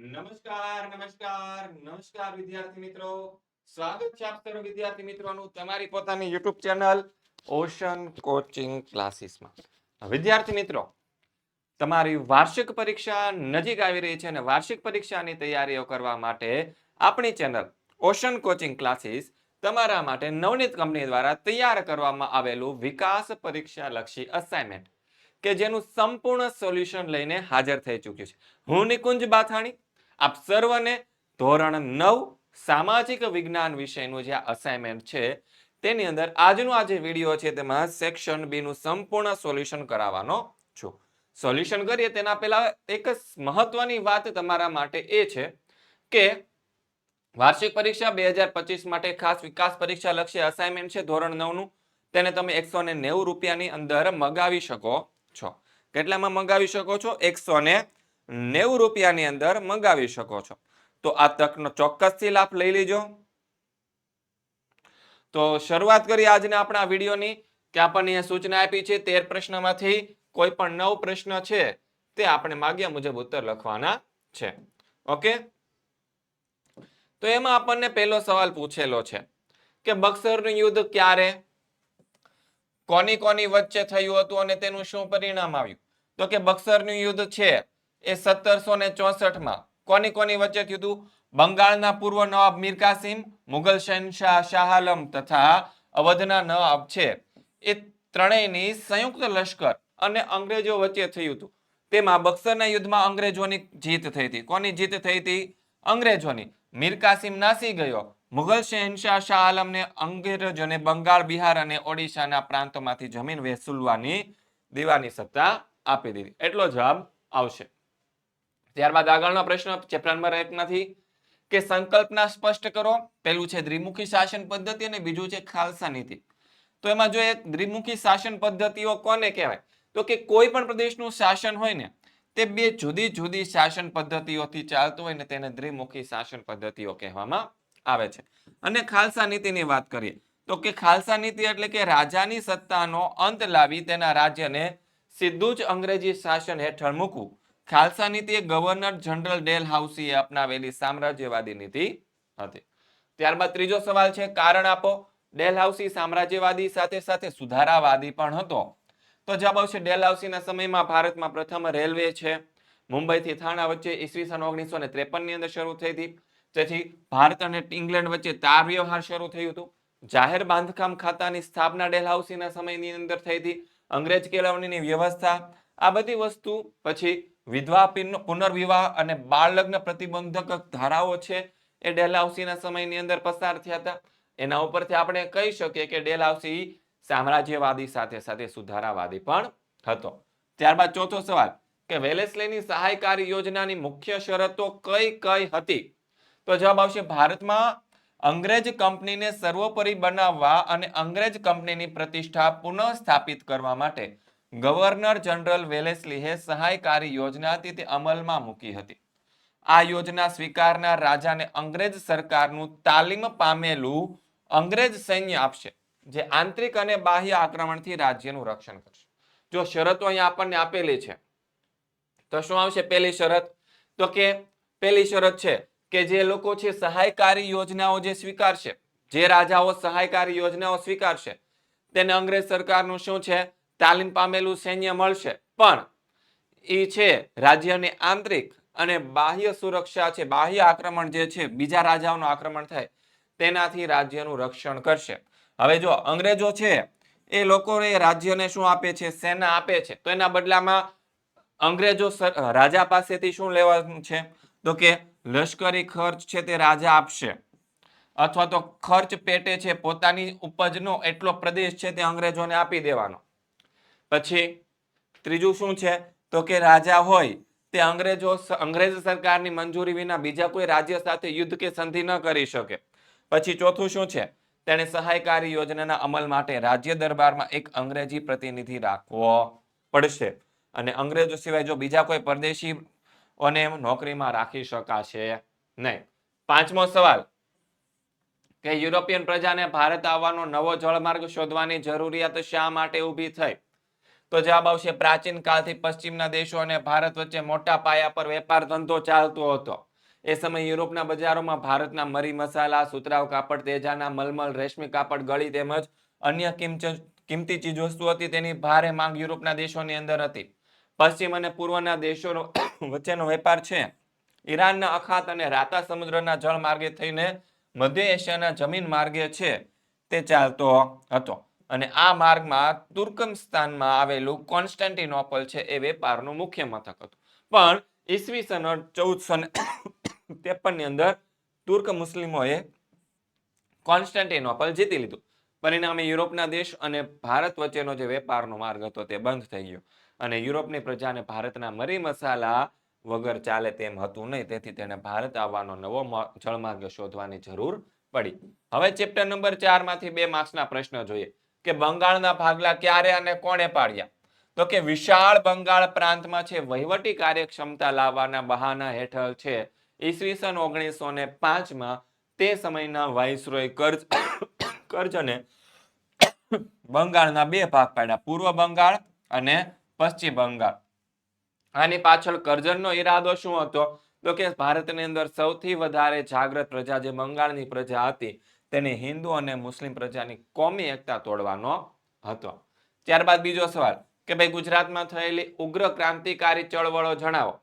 નમસ્કાર વિદ્યાર્થી મિત્રો. સ્વાગત છે આપ સર્વ વિદ્યાર્થી મિત્રોનું તમારી પોતાની YouTube ચેનલ ઓશન કોચિંગ ક્લાસીસમાં. વિદ્યાર્થી મિત્રો, તમારી વાર્ષિક પરીક્ષા નજીક આવી રહી છે અને વાર્ષિક પરીક્ષાની તૈયારીઓ કરવા માટે આપણી ચેનલ ઓશન કોચિંગ ક્લાસીસ તમારા માટે નવનીત કંપની દ્વારા તૈયાર કરવામાં આવેલું વિકાસ પરીક્ષા લક્ષી અસાઇનમેન્ટ કે જેનું સંપૂર્ણ સોલ્યુશન લઈને હાજર થઈ ચૂક્યું છે. હું નિકુંજ બાથાણી આપ સર્વને ધોરણ 9 સામાજિક વિજ્ઞાન વિષયનું જે અસાઇનમેન્ટ છે તેની અંદર આજનો આ જે વિડીયો છે તેમાં સેક્શન બી નું સંપૂર્ણ સોલ્યુશન કરાવવાનો છું. સોલ્યુશન કરીએ તેના પહેલા એક મહત્વની વાત તમારા માટે એ છે કે વાર્ષિક પરીક્ષા 2025 માટે ખાસ વિકાસ પરીક્ષા લક્ષી અસાઇનમેન્ટ છે ધોરણ 9 નું. તેને તમે 190 રૂપિયાની અંદર મગાવી શકો છો. કેટલામાં મગાવી શકો છો? 190 રૂપિયાની અંદર મંગાવી શકો છો. તો આ તકનો ચોક્કસથી લાભ લઈ લેજો. તો શરૂઆત કરી આજના આપણા વિડીયોની કે આપણને સૂચના આપી છે 13 પ્રશ્નમાંથી કોઈ પણ 9 પ્રશ્ન છે તે આપણે માગ્યા મુજબ ઉત્તર લખવાના છે. ઓકે, તો એમાં આપણને પહેલો સવાલ પૂછેલો છે કે બક્સરનું યુદ્ધ ક્યારે, કોની કોની વચ્ચે થયું હતું અને તેનું શું પરિણામ આવ્યું? તો કે બક્સરનું યુદ્ધ છે એ 1764 કોની કોની વચ્ચે થયું હતું? બંગાળના પૂર્વ નવાબ મીર કાસિમ, મુગલ શહેનશાહ શાહ આલમ તથા અવધના નવાબ છે એ ત્રણેયની સંયુક્ત લશ્કર અને અંગ્રેજો વચ્ચે થયું હતું. તેમાં બક્સરના યુદ્ધમાં અંગ્રેજોની જીત થઈ હતી. કોની જીત થઈ હતી? અંગ્રેજોની. મીર કાસિમ નાસી ગયો. મુગલ શહેનશાહ શાહ આલમને અંગ્રેજોને બંગાળ, બિહાર અને ઓડિશાના પ્રાંતોમાંથી જમીન વસૂલવાની દેવાની સત્તા આપી દીધી. એટલો જવાબ આવશે. ત્યારબાદ આગળનો પ્રશ્ન ચેપ્ટર નંબર 1 માંથી કે સંકલ્પના સ્પષ્ટ કરો. પહેલું છે દ્વિમુખી શાસન પદ્ધતિ અને બીજું છે ખાલસા નીતિ. તો એમાં જો એક દ્વિમુખી શાસન પદ્ધતિઓ કોને કહેવાય? તો કે કોઈ પણ પ્રદેશનું શાસન હોય ને તે બે જુદી જુદી શાસન પદ્ધતિઓથી ચાલતું હોય ને તેને દ્વિમુખી શાસન પદ્ધતિઓ કહેવામાં આવે છે. અને ખાલસા નીતિની વાત કરીએ તો કે ખાલસા નીતિ એટલે કે રાજાની સત્તાનો અંત લાવી તેના રાજ્યને સીધું જ અંગ્રેજી શાસન હેઠળ મૂકવું. ખાલસા નીતિ એ ગવર્નર જનરલ ડેલહાઉસીએ અપનાવેલી સામ્રાજ્યવાદી નીતિ હતી. ત્યારબાદ ત્રીજો સવાલ છે કારણ આપો. ડેલહાઉસી સામ્રાજ્યવાદી સાથે સાથે સુધારાવાદી પણ હતો. તો જવાબ આવશે ડેલહાઉસીના સમયમાં ભારતમાં પ્રથમ રેલવે છે મુંબઈથી થાણા વચ્ચે ઈસવીસન 1953 ની અંદર શરૂ થઈ હતી. તેથી ભારત અને ઇંગ્લેન્ડ વચ્ચે તાર વ્યવહાર શરૂ થયું હતું. જાહેર બાંધકામ ખાતાની સ્થાપના ડેલહાઉસીના સમયની અંદર થઈ હતી. અંગ્રેજ કેળવણીની વ્યવસ્થા, આ બધી વસ્તુ, પછી વિધવા પુનર્વિવાહ અને બાળ લગ્ન પ્રતિબંધક ધારાઓ છે એ ડેલહાઉસીના સમયની અંદર પસાર થયા હતા. એના ઉપરથી આપણે કહી શકીએ કે ડેલહાઉસી સામ્રાજ્યવાદી સાથે સાથે સુધારાવાદી પણ હતો. ત્યારબાદ ચોથો સવાલ કે વેલેસ્લીની સહાયકારી યોજનાની મુખ્ય શરતો કઈ કઈ હતી? તો જવાબ આવશે ભારતમાં અંગ્રેજ કંપનીને સર્વોપરી બનાવવા અને અંગ્રેજ કંપનીની પ્રતિષ્ઠા પુનઃસ્થાપિત કરવા માટે ગવર્નર જનરલ વેલેસ્લીએ સહાયકારી યોજના હતી તે અમલમાં મૂકી હતી. આ યોજના સ્વીકારનાર રાજાને અંગ્રેજ સરકારનું તાલીમ પામેલું અંગ્રેજ સૈન્ય આપશે જે આંતરિક અને બાહ્ય આક્રમણથી રાજ્યનું રક્ષણ કરશે. જો શરતો અહીંયા આપણને આપેલી છે તો શું આવશે? પહેલી શરત તો કે પહેલી શરત છે કે જે લોકો છે સહાયકારી યોજનાઓ જે સ્વીકારશે, જે રાજાઓ સહાયકારી યોજનાઓ સ્વીકારશે તેને અંગ્રેજ સરકારનું શું છે? તાલીમ પામેલું સૈન્ય મળશે, પણ એ છે રાજ્યની આંતરિક અને બાહ્ય સુરક્ષા છે, બાહ્ય આક્રમણ જે છે બીજા રાજાઓનું આક્રમણ થાય તેનાથી રાજ્યનું રક્ષણ કરશે. હવે જો અંગ્રેજો છે એ લોકોને રાજ્યને શું આપે છે? સેના આપે છે. તો એના બદલામાં અંગ્રેજો રાજા પાસેથી શું લેવાનું છે? તો કે લશ્કરી ખર્ચ છે તે રાજા આપશે, અથવા તો ખર્ચ પેટે છે પોતાની ઉપજનો એટલો પ્રદેશ છે તે અંગ્રેજોને આપી દેવાનો. પછી ત્રીજું શું છે? તો કે રાજા હોય તે અંગ્રેજ સરકારની મંજૂરી વિના બીજા કોઈ રાજ્ય સાથે યુદ્ધ કે સંધિ ન કરી શકે. પછી ચોથું શું છે? તેણે સહાયકારી યોજનાના અમલ માટે રાજ્ય દરબારમાં એક અંગ્રેજી પ્રતિનિધિ રાખવો પડશે અને અંગ્રેજો સિવાય જો બીજા કોઈ પરદેશીઓને નોકરીમાં રાખી શકાશે નહીં. પાંચમો સવાલ કે યુરોપિયન પ્રજાને ભારત આવવાનો નવો જળમાર્ગ શોધવાની જરૂરિયાત શા માટે ઊભી થઈ? તો જવાબ આવશે પ્રાચીન કાળથી પશ્ચિમના દેશો અને ભારત વચ્ચે મોટા પાયા પર વેપાર ધંધો ચાલતો હતો. એ સમયે યુરોપના બજારોમાં ભારતના મરી મસાલા, સુતરાઉ કાપડ, તેજાના, મલમલ, રેશમી કાપડ, ગળી તેમજ અન્ય કિંમતી ચીજવસ્તુ હતી. તેની ભારે માંગ યુરોપના દેશોની અંદર હતી. પશ્ચિમ અને પૂર્વના દેશો વચ્ચેનો વેપાર છે ઈરાનના અખાત અને રાતા સમુદ્રના જળ માર્ગે થઈને મધ્ય એશિયાના જમીન માર્ગે છે તે ચાલતો હતો. અને આ માર્ગમાં તુર્કમસ્તાનમાં આવેલું કોન્સ્ટાન્ટિનોપલ છે એ વેપારનું મુખ્ય મથક હતું. પણ ઈસવીસન 1453 ની અંદર તુર્ક મુસ્લિમોએ કોન્સ્ટાન્ટિનોપલ જીતી લીધું. પરિણામે યુરોપના દેશ અને ભારત વચ્ચેનો જે વેપારનો માર્ગ હતો તે બંધ થઈ ગયો અને યુરોપની પ્રજાને ભારતના મરી મસાલા વગર ચાલે તેમ હતું નહીં. તેથી તેને ભારત આવવાનો નવો જળમાર્ગ શોધવાની જરૂર પડી. હવે ચેપ્ટર નંબર 4 માંથી 2 માર્ક્સના પ્રશ્ન જોઈએ કે બંગાળના ભાગલા ક્યારે અને કોણે પાડ્યા? તો કે વિશાળ બંગાળ પ્રાંતમાં છે વહીવટી કાર્યક્ષમતા લાવવાના બહાના હેઠળ છે ઈસવીસન 1905 માં તે સમયના વાઇસરોય કર્જને બંગાળના 2 ભાગ પાડ્યા, પૂર્વ બંગાળ અને પશ્ચિમ બંગાળ. આની પાછળ કરજનનો ઈરાદો શું હતો? તો કે ભારતની અંદર સૌથી વધારે જાગૃત પ્રજા જે બંગાળની પ્રજા હતી તેને હિન્દુ અને મુસ્લિમ પ્રજાની કોમી એકતા તોડવાનો હતો. ત્યારબાદ બીજો સવાલ કે ભાઈ ગુજરાતમાં થયેલી ઉગ્ર ક્રાંતિકારી ચળવળો જણાવો.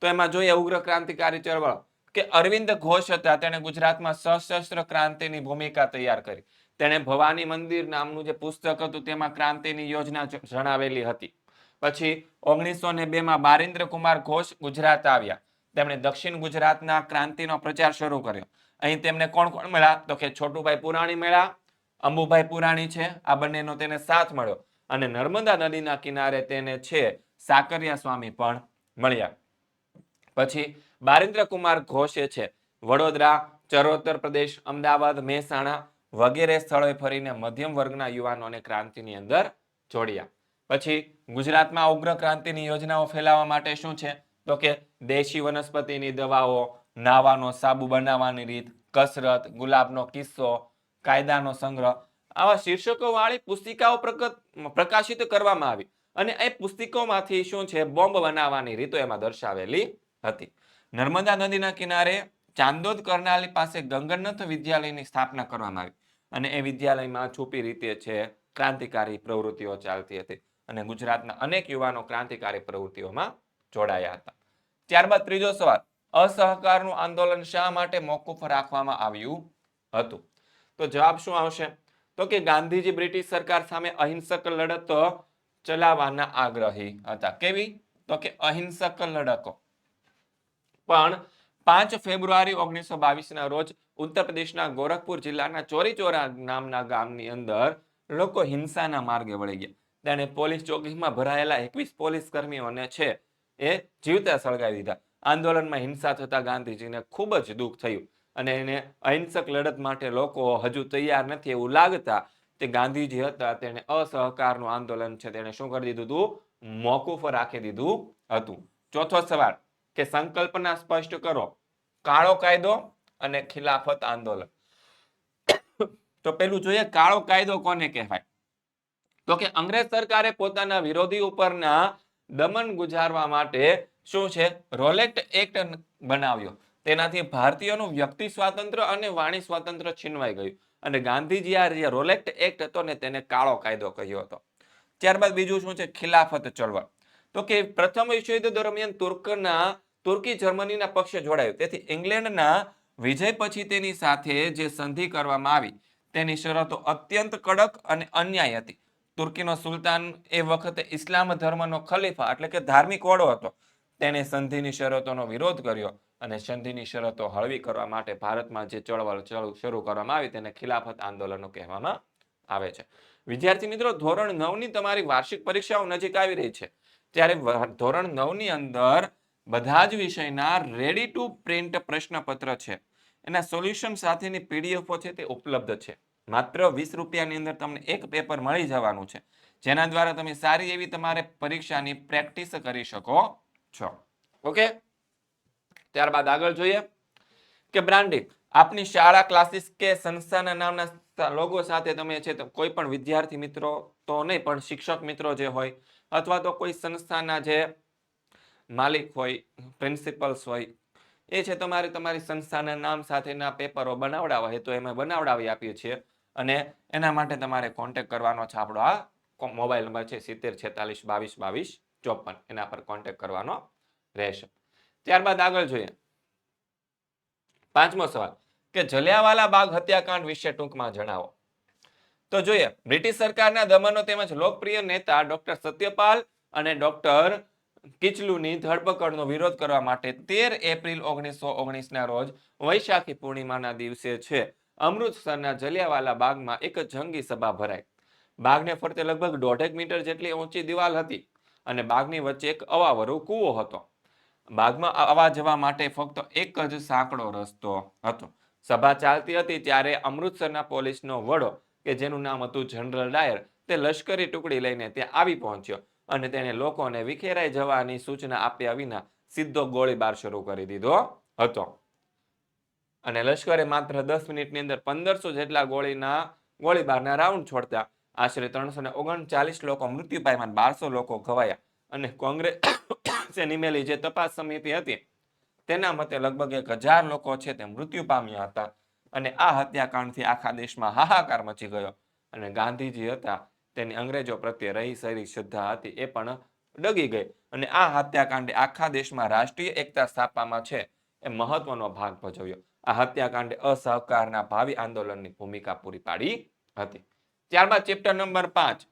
તો એમાં જોઈએ ઉગ્ર ક્રાંતિકારી ચળવળો કે અરવિંદ ઘોષ હતા તેણે ગુજરાતમાં સશસ્ત્ર ક્રાંતિની ભૂમિકા તૈયાર કરી. તેણે ભવાની મંદિર નામનું જે પુસ્તક હતું તેમાં ક્રાંતિની યોજના જણાવેલી હતી. પછી 1902 માં બારિન્દ્ર કુમાર ઘોષ ગુજરાત આવ્યા. તેમણે દક્ષિણ ગુજરાતના ક્રાંતિનો પ્રચાર શરૂ કર્યો. અહીં તેમને કોણ કોણ મળ્યા? તો કે છોટુભાઈ પુરાણી મળ્યા, અંબુભાઈ પુરાણી છે, આ બંનેનો તેને સાથ મળ્યો અને નર્મદા નદીના કિનારે તેને છે સાકરિયા સ્વામી પણ મળ્યા. પછી બારિન્દ્ર કુમાર ઘોષે છે વડોદરા, ચરોતર પ્રદેશ, અમદાવાદ, મહેસાણા વગેરે સ્થળોએ ફરીને મધ્યમ વર્ગના યુવાનોને ક્રાંતિની અંદર જોડ્યા. પછી ગુજરાતમાં ઉગ્ર ક્રાંતિની યોજનાઓ ફેલાવવા માટે શું છે? તો કે દેશી વનસ્પતિની દવાઓ, નાવાનો સાબુ બનાવવાની રીત, કસરત, ગુલાબનો કિસ્સો, કાયદાનો સંગ્રહ આવા શીર્ષકો વાળી પુસ્તિકાઓ પ્રકાશિત કરવામાં આવી અને એ પુસ્તિકોમાંથી શું છે બોમ્બ બનાવવાની રીતો એમાં દર્શાવેલી હતી. નર્મદા નદીના કિનારે ચાંદોદ કરનાલી પાસે ગંગનનાથ વિદ્યાલયની સ્થાપના કરવામાં આવી અને એ વિદ્યાલયમાં છુપી રીતે છે ક્રાંતિકારી પ્રવૃત્તિઓ ચાલતી હતી અને ગુજરાતના અનેક યુવાનો ક્રાંતિકારી પ્રવૃત્તિઓમાં જોડાયા હતા. ત્યારબાદ ત્રીજો સવાલ, અસહકારનું આંદોલન શા માટે મોકૂફ રાખવામાં આવ્યું હતું? તો જવાબ શું આવશે? તો કે ગાંધીજી બ્રિટિશ સરકાર સામે અહિંસક લડત ચલાવવાના આગ્રહી હતા. કેવી? તો કે અહિંસક લડતો. પણ 5 ફેબ્રુઆરી 1922 ના રોજ ઉત્તર પ્રદેશના ગોરખપુર જિલ્લાના ચોરીચોરા નામના ગામની અંદર લોકો હિંસાના માર્ગે વળી ગયા. તેને પોલીસ ચોકીમાં ભરાયેલા 21 પોલીસ કર્મીઓને છે એ જીવતા સળગાવી દીધા. આંદોલનમાં હિંસા થતા ગાંધીજીને ખૂબ જ દુઃખ થયું અને એને અહિંસક લડત માટે લોકો હજુ તૈયાર નથી એવું લાગતા તે ગાંધીજી હતા તેને અસહકારનું આંદોલન છે તેને શું કરી દીધું હતું? મોકૂફ રાખી દીધું હતું. ચોથો સવાલ કે સંકલ્પના સ્પષ્ટ કરો. કાળો કાયદો અને ખિલાફત આંદોલન. તો પેલું જોઈએ કાળો કાયદો કોને કહેવાય? તો કે અંગ્રેજ સરકારે પોતાના વિરોધી ઉપરના દમન ગુજારવા માટે શું છે રોલેક્ટ એક્ટ બનાવ્યો. તેનાથી ભારતીયોનું વ્યક્તિ સ્વાતંત્ર્ય અને વાણી સ્વાતંત્ર્ય છીનવાઈ ગયું અને ગાંધીજી આ જે રોલેક્ટ એક્ટ હતો ને તેને કાળો કાયદો કહ્યો હતો. ત્યારબાદ બીજું શું છે ખિલાફત ચળવળ. તો કે પ્રથમ વિશ્વયુદ્ધ દરમિયાન તુર્કી જર્મનીના પક્ષે જોડાયું. તેથી ઇંગ્લેન્ડના વિજય પછી તેની સાથે જે સંધિ કરવામાં આવી તેની શરતો અત્યંત કડક અને અન્યાય હતી. તુર્કીનો સુલતાન એ વખતે ઇસ્લામ ધર્મનો ખલીફા એટલે કે ધાર્મિક વડો હતો. તેણે સંધિની શરતોનો વિરોધ કર્યો અને સંધિની શરતો હળવી કરવા માટે ભારતમાં જે ચળવળ શરૂ કરવામાં આવી તેને ખિલાફત આંદોલનો કહેવામાં આવે છે. વિદ્યાર્થી મિત્રો, ધોરણ 9 ની તમારી વાર્ષિક પરીક્ષાઓ નજીક આવી રહી છે ત્યારે ધોરણ 9 ની અંદર બધા જ વિષયના રેડી ટુ પ્રિન્ટ પ્રશ્નપત્ર છે એના સોલ્યુશન સાથેની પીડીએફો છે તે ઉપલબ્ધ છે. માત્ર 20 રૂપિયાની અંદર તમને એક પેપર મળી જવાનું છે જેના દ્વારા તમે સારી એવી તમારે પરીક્ષાની પ્રેક્ટિસ કરી શકો છો. ઓકે, ત્યારબાદ આગળ જોઈએ કે બ્રાન્ડિંગ. આપની શાળા, ક્લાસીસ કે સંસ્થાના નામના લોગો સાથે તમે છે તો કોઈ પણ વિદ્યાર્થી મિત્રો તો નહીં પણ શિક્ષક મિત્રો જે હોય અથવા તો કોઈ સંસ્થાના જે માલિક હોય, પ્રિન્સિપલ્સ હોય એ છે તમારી સંસ્થાના નામ સાથેના પેપરો બનાવડાવવા હોય તો એમાં બનાવડાવી આપીએ છીએ અને એના માટે તમારે કોન્ટેક્ટ કરવાનો છે. આપણો આ મોબાઈલ નંબર છે 7046222254, એના પર કોન્ટેક્ટ કરવાનો રહેશે. ત્યારબાદ આગળ જોઈએ પાંચમો સવાલ કે જલિયાવાલા બાગ હત્યાકાંડ વિશે ટૂંકમાં જણાવો. તો જોઈએ બ્રિટિશ સરકારના દમનો તેમજ લોકપ્રિય નેતા ડોક્ટર સત્યપાલ અને ડોક્ટર કિચલુની ધરપકડનો વિરોધ કરવા માટે 13 એપ્રિલ 1919ના રોજ વૈશાખી પૂર્ણિમાના દિવસે છે અમૃતસરના જલિયાવાલા બાગમાં એક જંગી સભા ભરાઈ. બાગને ફરતે લગભગ 1.5 મીટર જેટલી ઊંચી દિવાલ હતી અને બાગની વચ્ચે એક અવાવરો કૂવો હતો. બાગમાં આવવા જવા માટે ફક્ત એક જ સાંકડો રસ્તો હતો. સભા ચાલતી હતી ત્યારે અમૃતસરના પોલીસનો વડો કે જેનું નામ હતું જનરલ ડાયર, તે લશ્કરી ટુકડી લઈને ત્યાં આવી પહોંચ્યો અને તેણે લોકોને વિખેરાઈ જવાની સૂચના આપ્યા વિના સીધો ગોળીબાર શરૂ કરી દીધો હતો. અને લશ્કરે માત્ર 10 મિનિટની અંદર 1500 જેટલા ગોળીબારના રાઉન્ડ છોડતા આશરે 339 લોકો મૃત્યુ પામ્યા, 1200 લોકો ઘવાયા અને કોંગ્રેસે નિમેલી જે તપાસ સમિતિ હતી તેના મતે લગભગ 1000 લોકો છે તે મૃત્યુ પામ્યા હતા. અને આ હત્યાકાંડથી આખા દેશમાં હાહાકાર મચી ગયો અને ગાંધીજી હતા તેની અંગ્રેજો પ્રત્યે રહીશેલી શ્રદ્ધા હતી એ પણ ડગી ગઈ અને આ હત્યાકાંડે આખા દેશમાં રાષ્ટ્રીય એકતા સ્થાપવામાં છે એ મહત્વનો ભાગ ભજવ્યો. આ હત્યાકાંડે અસહકારના ભાવિ આંદોલનની ભૂમિકા પૂરી પાડી હતી. ત્યારબાદ ચેપ્ટર નંબર 5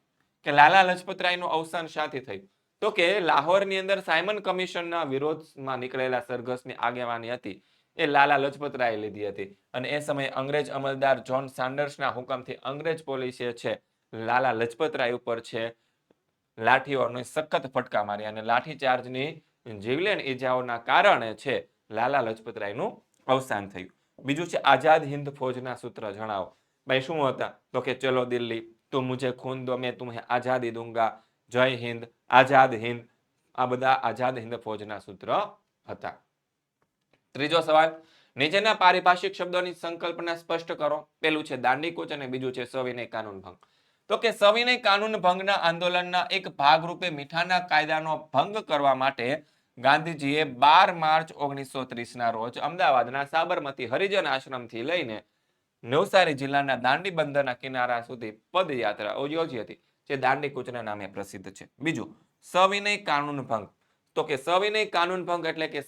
કે લાલા લજપતરાયનું અવસાન શાથી થયું. તો કે લાહોરની અંદર સાયમન કમિશનના વિરોધમાં નીકળેલા સરઘસની આગેવાની હતી એ લાલા લજપતરાયે લીધી હતી અને એ સમયે અંગ્રેજ અમલદાર જ્હોન સાન્ડર્સના હુકમથી અંગ્રેજ પોલીસે છે લાલા લજપતરાય ઉપર છે લાઠીઓને સખત ફટકા માર્યા અને લાઠીચાર્જની જીવલેણ ઈજાઓના કારણે છે લાલા લજપતરાયનું અવસાન થયું. બીજું છે આઝાદ હિન્દ ફૌજના સૂત્ર જણાવો. ભાઈ શું હતા? તો કે ચલો દિલ્હી, તું મુझे खून दो मैं तुम्हें आजादी दूंगा, જય હિન્દ, આઝાદ હિન્દ, આ બધા આઝાદ હિન્દ ફૌજના સૂત્ર હતા. ત્રીજો સવાલ નીચેના પારિભાષિક શબ્દોની સંકલ્પના સ્પષ્ટ કરો. પેલું છે દાંડીકૂચ અને બીજું છે સવિનય કાનૂન ભંગ. તો કે સવિનય કાનૂન ભંગના આંદોલનના એક ભાગરૂપે મીઠાના કાયદાનો ભંગ કરવા માટે ગાંધીજીએ 12 માર્ચ 1930ના રોજ અમદાવાદના સાબરમતી હરિજન આશ્રમથી લઈને નવસારી જિલ્લાના દાંડી બંદરના કિનારા સુધી પદયાત્રા યોજી હતી જે દાંડીકૂચના નામે પ્રસિદ્ધ છે. બીજું સવિનય કાનૂન ભંગ. તો કે સવિનય કાનૂન ભંગ એટલે કે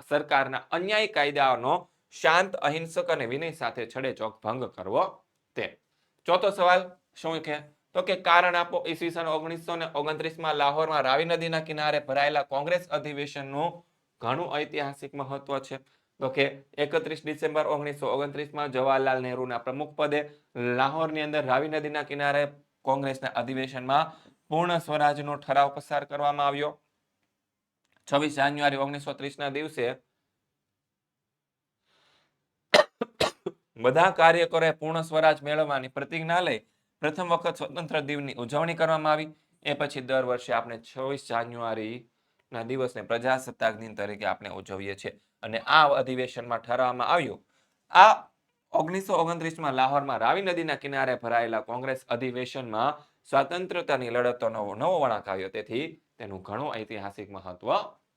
સરકારના અન્યાયી કાયદાનો શાંત, અહિંસક અને વિનય સાથે છડેચોક ભંગ કરવો તે. ચોથો સવાલ શું કે તો કે કારણ આપો. ઈસવીસન 1929માં લાહોરમાં રાવી નદીના કિનારે ભરાયેલા કોંગ્રેસ અધિવેશનનું ઘણું ઐતિહાસિક મહત્વ છે. તો કે 31 ડિસેમ્બર 1929માં જવાહરલાલ નહેરુના પ્રમુખ પદે લાહોરની અંદર રાવી નદીના કિનારે કોંગ્રેસના અધિવેશનમાં પૂર્ણ સ્વરાજનો ઠરાવ પસાર કરવામાં આવ્યો. 26 જાન્યુઆરી 1930ના દિવસે બધા કાર્યકરોએ પૂર્ણ સ્વરાજ મેળવવાની પ્રતિજ્ઞા લઈ પ્રથમ વખત સ્વતંત્ર દિવસની ઉજવણી કરવામાં આવી. એ પછી દર વર્ષે આપણે 26 જાન્યુઆરીના દિવસને પ્રજાસત્તાક દિન તરીકે આપણે ઉજવીએ છીએ અને આ અધિવેશનમાં ઠરાવવામાં આવ્યું. આ 1929માં લાહોરમાં રાવી નદીના કિનારે ભરાયેલા કોંગ્રેસ અધિવેશનમાં સ્વતંત્રતાની લડતોનો નવો વળાંક આવ્યો. તેથી તેનું ઘણું ઐતિહાસિક મહત્વ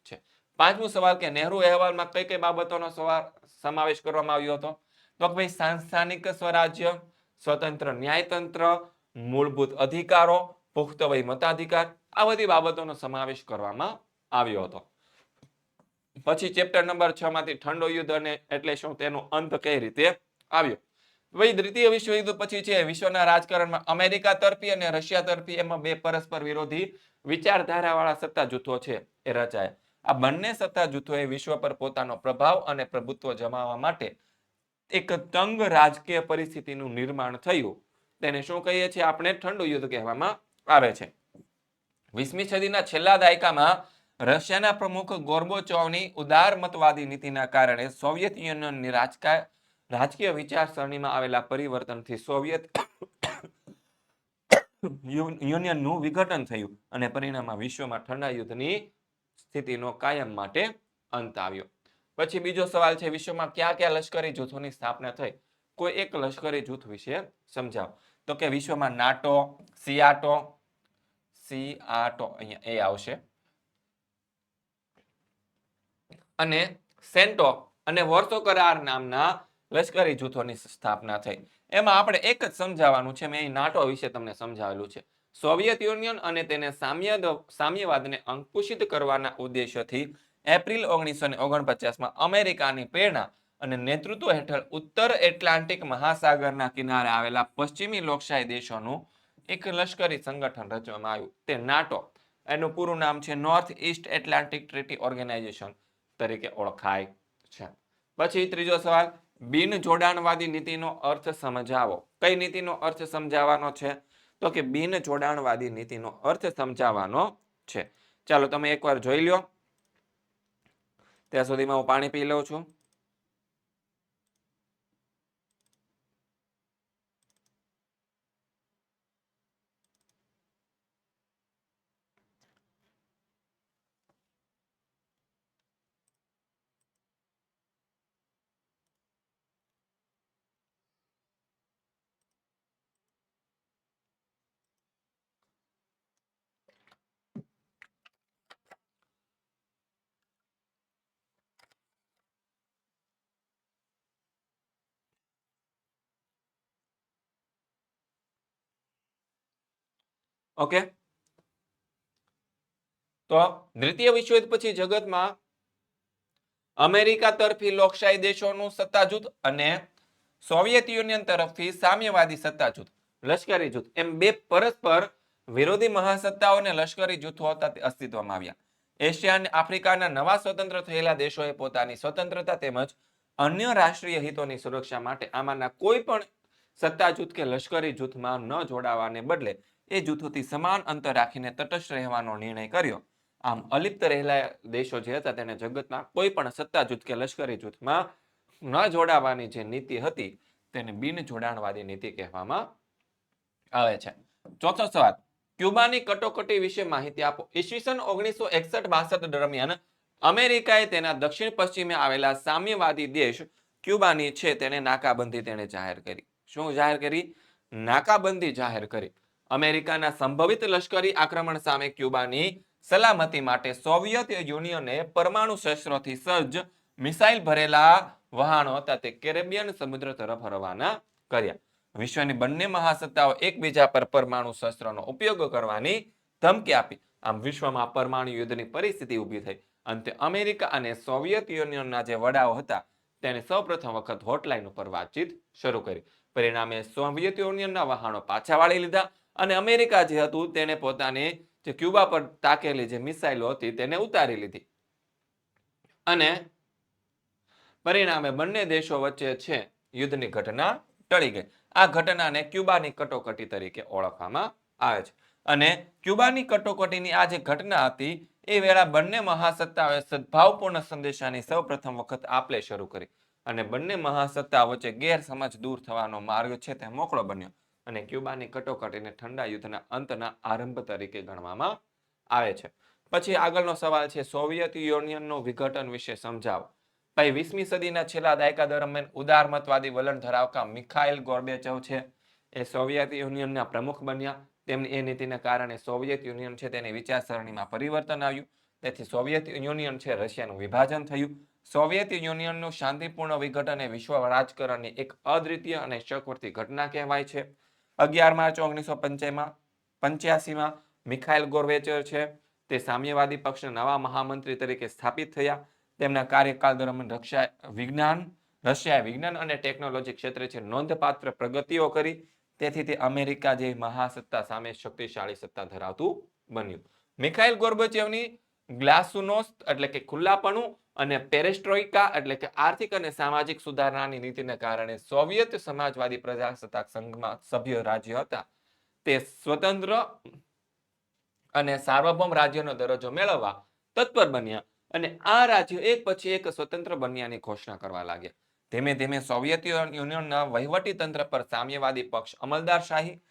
છે. પાંચમો સવાલ કે નહેરુ અહેવાલમાં કઈ કઈ બાબતોનો સમાવેશ કરવામાં આવ્યો હતો. તો ભાઈ સાંસ્થાનિક સ્વરાજ્ય, સ્વતંત્ર ન્યાયતંત્ર, મૂળભૂત અધિકારો, પુખ્ત વય મતાધિકાર, આ બધી બાબતોનો સમાવેશ કરવામાં આવ્યો હતો. પછી ચેપ્ટર નંબર 6 માંથી ઠંડો યુદ્ધ અને એટલે શું તેનો અંત કઈ રીતે આવ્યો. ભાઈ દ્વિતીય વિશ્વયુદ્ધ પછી છે વિશ્વના રાજકારણમાં અમેરિકા તરફી અને રશિયા તરફી એમાં બે પરસ્પર વિરોધી વિચારધારાવાળા સત્તા જૂથો છે એ રચાયા. આ બંને સત્તા જૂથોએ વિશ્વ પર પોતાનો પ્રભાવ અને પ્રભુત્વ જમાવવા માટે એક તંગ રાજકીય પરિસ્થિતિનું નિર્માણ થયું. તેને શું કહીએ છીએ આપણે? ઠંડુ યુદ્ધ કહેવામાં આવે છે. 20મી સદીના છેલ્લા દાયકામાં રશિયાના પ્રમુખ ગોર્બોચોવની ઉદારમતવાદી નીતિના કારણે સોવિયત યુનિયનની રાજકીય વિચારસરણીમાં આવેલા પરિવર્તનથી સોવિયત યુનિયનનું વિઘટન થયું અને પરિણામમાં વિશ્વમાં ઠંડા યુદ્ધની સ્થિતિનો કાયમ માટે અંત આવ્યો. પછી બીજો સવાલ છે વિશ્વમાં કયા કયા લશ્કરી જૂથોની સ્થાપના થઈ. કોઈ એક લશ્કરી જૂથ વિશે સમજાવો. તો કે વિશ્વમાં નાટો, સિયાટો અહીંયા એ આવશે અને સેન્ટો અને વોર્સો કરાર નામના લશ્કરી જૂથોની સ્થાપના થઈ. એમાં આપણે એક જ સમજાવવાનું છે. મેં અહીં નાટો વિશે તમને સમજાવેલું છે. સોવિયત યુનિયન અને તેને સામ્યવાદને અંકુશિત કરવાના ઉદ્દેશ્યથી એપ્રિલ 1949માં અમેરિકાની પ્રેરણા અને નેતૃત્વ હેઠળ ઉત્તર એટલાન્ટિક મહાસાગરના કિનારે આવેલા પશ્ચિમી લોકશાહી દેશોનું એક લશ્કરી સંગઠન રચવામાં આવ્યું. તે નાટો, એનું પૂરું નામ છે North East Atlantic Treaty Organisation તરીકે ઓળખાય છે. પછી ત્રીજો સવાલ, બિન જોડાણવાદી નીતિનો અર્થ સમજાવો. કઈ નીતિનો અર્થ સમજાવવાનો છે? તો કે બિન જોડાણવાદી નીતિનો અર્થ સમજાવવાનો છે. ચાલો તમે એકવાર જોઈ લો. ત્યાં સુધીમાં હું પાણી પી લઉં છું. ઓકે, તો દ્વિતીય વિશ્વયુદ્ધ પછી જગતમાં અમેરિકા તરફી લોકશાહી દેશોનું સત્તા જૂથ અને સોવિયત યુનિયન તરફથી સામ્યવાદી સત્તા જૂથ, લશ્કરી જૂથ, એમ બે પરસ્પર વિરોધી મહાસત્તાઓને લશ્કરી જૂથો હતા તે અસ્તિત્વમાં આવ્યા. એશિયા અને આફ્રિકાના નવા સ્વતંત્ર થયેલા દેશોએ પોતાની સ્વતંત્રતા તેમજ અન્ય રાષ્ટ્રીય હિતોની સુરક્ષા માટે આમાંના કોઈ પણ સત્તા જૂથ કે લશ્કરી જૂથમાં ન જોડાવાને બદલે એ જૂથોથી સમાન અંતર રાખીને તટસ્થ રહેવાનો નિર્ણય કર્યો. આમ અલિપ્ત રહેલા દેશો જે હતા તેને જગતના કોઈ પણ સત્તા જૂથ કે લશ્કરી જૂથમાં ન જોડાવાની જે નીતિ હતી તેને બિન જોડાણવાદી નીતિ કહેવામાં આવે છે. ચોથો સવાલ, ક્યુબાની કટોકટી વિશે માહિતી આપો. ઈસવીસન 1961-62 દરમિયાન અમેરિકાએ તેના દક્ષિણ પશ્ચિમે આવેલા સામ્યવાદી દેશ ક્યુબાની છે તેને નાકાબંધી તેને જાહેર કરી. શું જાહેર કરી? નાકાબંધી જાહેર કરી. અમેરિકાના સંભવિત લશ્કરી આક્રમણ સામે ક્યુબાની સલામતી માટે સોવિયત યુનિયને પરમાણુ શસ્ત્રોથી સજ્જ મિસાઇલ ભરેલા વહાણો હતા તે કેરેબિયન સમુદ્ર તરફ રવાના કર્યા. વિશ્વની બંને મહાસત્તાઓ એકબીજા પર પરમાણુ શસ્ત્રોનો ઉપયોગ કરવાની ધમકી આપી. આમ વિશ્વમાં પરમાણુ યુદ્ધની પરિસ્થિતિ ઊભી થઈ. અંતે અમેરિકા અને સોવિયત યુનિયનના જે વડાઓ હતા તેને સૌપ્રથમ વખત હોટલાઇન ઉપર વાતચીત શરૂ કરી. પરિણામે સોવિયત યુનિયનના વહાણો પાછા વાળી લીધા અને અમેરિકા જે હતું તેને પોતાની જે ક્યુબા પર તાકેલી જે મિસાઇલો હતી તેને ઉતારી લીધી અને પરિણામે બંને દેશો વચ્ચે છે યુદ્ધની ઘટના ટળી ગઈ. આ ઘટનાને ક્યુબાની કટોકટી તરીકે ઓળખવામાં આવે છે. અને ક્યુબાની કટોકટીની આ જે ઘટના હતી એ વેળા બંને મહાસત્તાઓએ સદભાવપૂર્ણ સંદેશાની સૌપ્રથમ વખત આપલે શરૂ કરી અને બંને મહાસત્તા વચ્ચે ગેરસમજ દૂર થવાનો માર્ગ છે તે મોકળો બન્યો અને ક્યુબાની કટોકટીને ઠંડા યુદ્ધના અંતના આરંભ તરીકે ગણવામાં આવે છે. પછી આગળનો સવાલ છે સોવિયત યુનિયનનું વિઘટન વિશે સમજાવો. ભાઈ 20મી સદીના છેલ્લા દાયકા દરમિયાન ઉદારમતવાદી વલણ ધરાવતા મિખાઇલ ગોર્બેચોવ છે એ સોવિયત યુનિયનના પ્રમુખ બન્યા. તેમની એ નીતિને કારણે સોવિયત યુનિયન છે તેની વિચારસરણીમાં પરિવર્તન આવ્યું. તેથી સોવિયત યુનિયન છે રશિયાનું વિભાજન થયું. સોવિયત યુનિયનનું શાંતિપૂર્ણ વિઘટન એ વિશ્વ રાજકારણની એક અદ્વિતીય અને ચકવર્તી ઘટના કહેવાય છે. 11 માર્ચ 1985માં મિખાઇલ ગોર્બેચોવ છે તે સામ્યવાદી પક્ષના નવા મહામંત્રી તરીકે સ્થાપિત થયા. તેમના કાર્યકાળ દરમિયાન રશિયાએ વિજ્ઞાન અને ટેકનોલોજી ક્ષેત્રે છે નોંધપાત્ર પ્રગતિઓ કરી. તેથી તે અમેરિકા જેવી મહાસત્તા સામે શક્તિશાળી સત્તા ધરાવતું બન્યું. મિખાઇલ ગોર્બેચોવની ગ્લાસુનોસ્ત એટલે કે ખુલ્લાપણું અને પેરેસ્ટ્રોઇકા એટલે કે આર્થિક અને સામાજિક સુધારણાની નીતિને કારણે સોવિયત સમાજવાદી પ્રજાસત્તાક સંઘમાં સભ્ય રાજ્ય હતા તે સ્વતંત્ર અને સાર્વભૌમ રાજ્યનો દરજ્જો મેળવવા તત્પર બન્યા અને આ રાજ્યો એક પછી એક સ્વતંત્ર બન્યાની ઘોષણા કરવા લાગ્યા. ધીમે ધીમે સોવિયત યુનિયનના વહીવટી તંત્ર પર સામ્યવાદી પક્ષ અમલદારશાહી,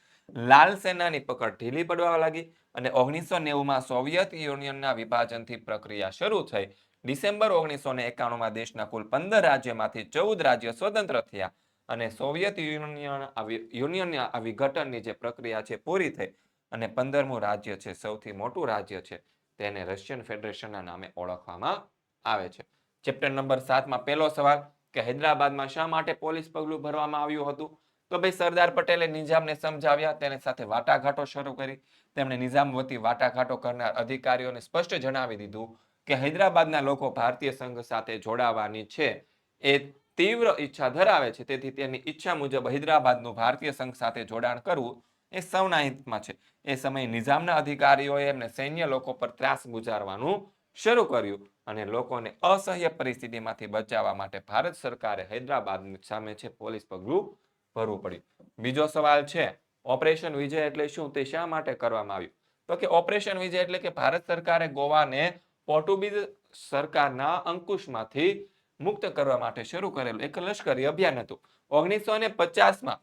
લાલ સેનાની પકડ ઢીલી પડવા લાગી અને 1990માં સોવિયત યુનિયનના વિભાજનથી પ્રક્રિયા શરૂ થઈ. ડિસેમ્બર 1991માં દેશના કુલ 15 રાજ્યમાંથી 14 રાજ્યો સ્વતંત્ર થયા અને સોવિયત યુનિયનના આ વિઘટનની જે પ્રક્રિયા છે પૂરી થઈ અને 15મું રાજ્ય છે સૌથી મોટું રાજ્ય છે તેને રશિયન ફેડરેશનના નામે ઓળખવામાં આવે છે. ચેપ્ટર નંબર 7માં પહેલો સવાલ કે હૈદરાબાદમાં શા માટે પોલીસ પગલું ભરવામાં આવ્યું હતું? તો ભાઈ સરદાર પટેલે નિઝામને સમજાવ્યા, તેની સાથે વાટાઘાટો શરૂ કરી. તેમણે નિઝામ વતી વાટાઘાટો કરનાર અધિકારીઓને સ્પષ્ટ જણાવી દીધું કે હૈદરાબાદના લોકો ભારતીય સંઘ સાથે જોડાવાની છે એ તીવ્ર ઈચ્છા ધરાવે છે, તેથી તેની ઈચ્છા મુજબ હૈદરાબાદનું ભારતીય સંઘ સાથે જોડાણ કરવું એ સૌના હિતમાં છે. એ સમયે નિઝામના અધિકારીઓએ એમને સૈન્ય લોકો પર ત્રાસ ગુજારવાનું શરૂ કર્યું અને લોકોને અસહ્ય પરિસ્થિતિમાંથી બચાવવા માટે ભારત સરકારે હૈદરાબાદ સામે છે પોલીસ પગલું ભરવું પડ્યું. બીજો સવાલ છે ઓપરેશન વિજય એટલે શું, તે શા માટે કરવામાં આવ્યું? તો કે ઓપરેશન વિજય એટલે કે ભારત સરકારે ગોવાને પોર્ટુગીઝ સરકારના અંકુશમાંથી મુક્ત કરવા માટે શરૂ કરેલું એક લશ્કરી અભિયાન હતું. 1950માં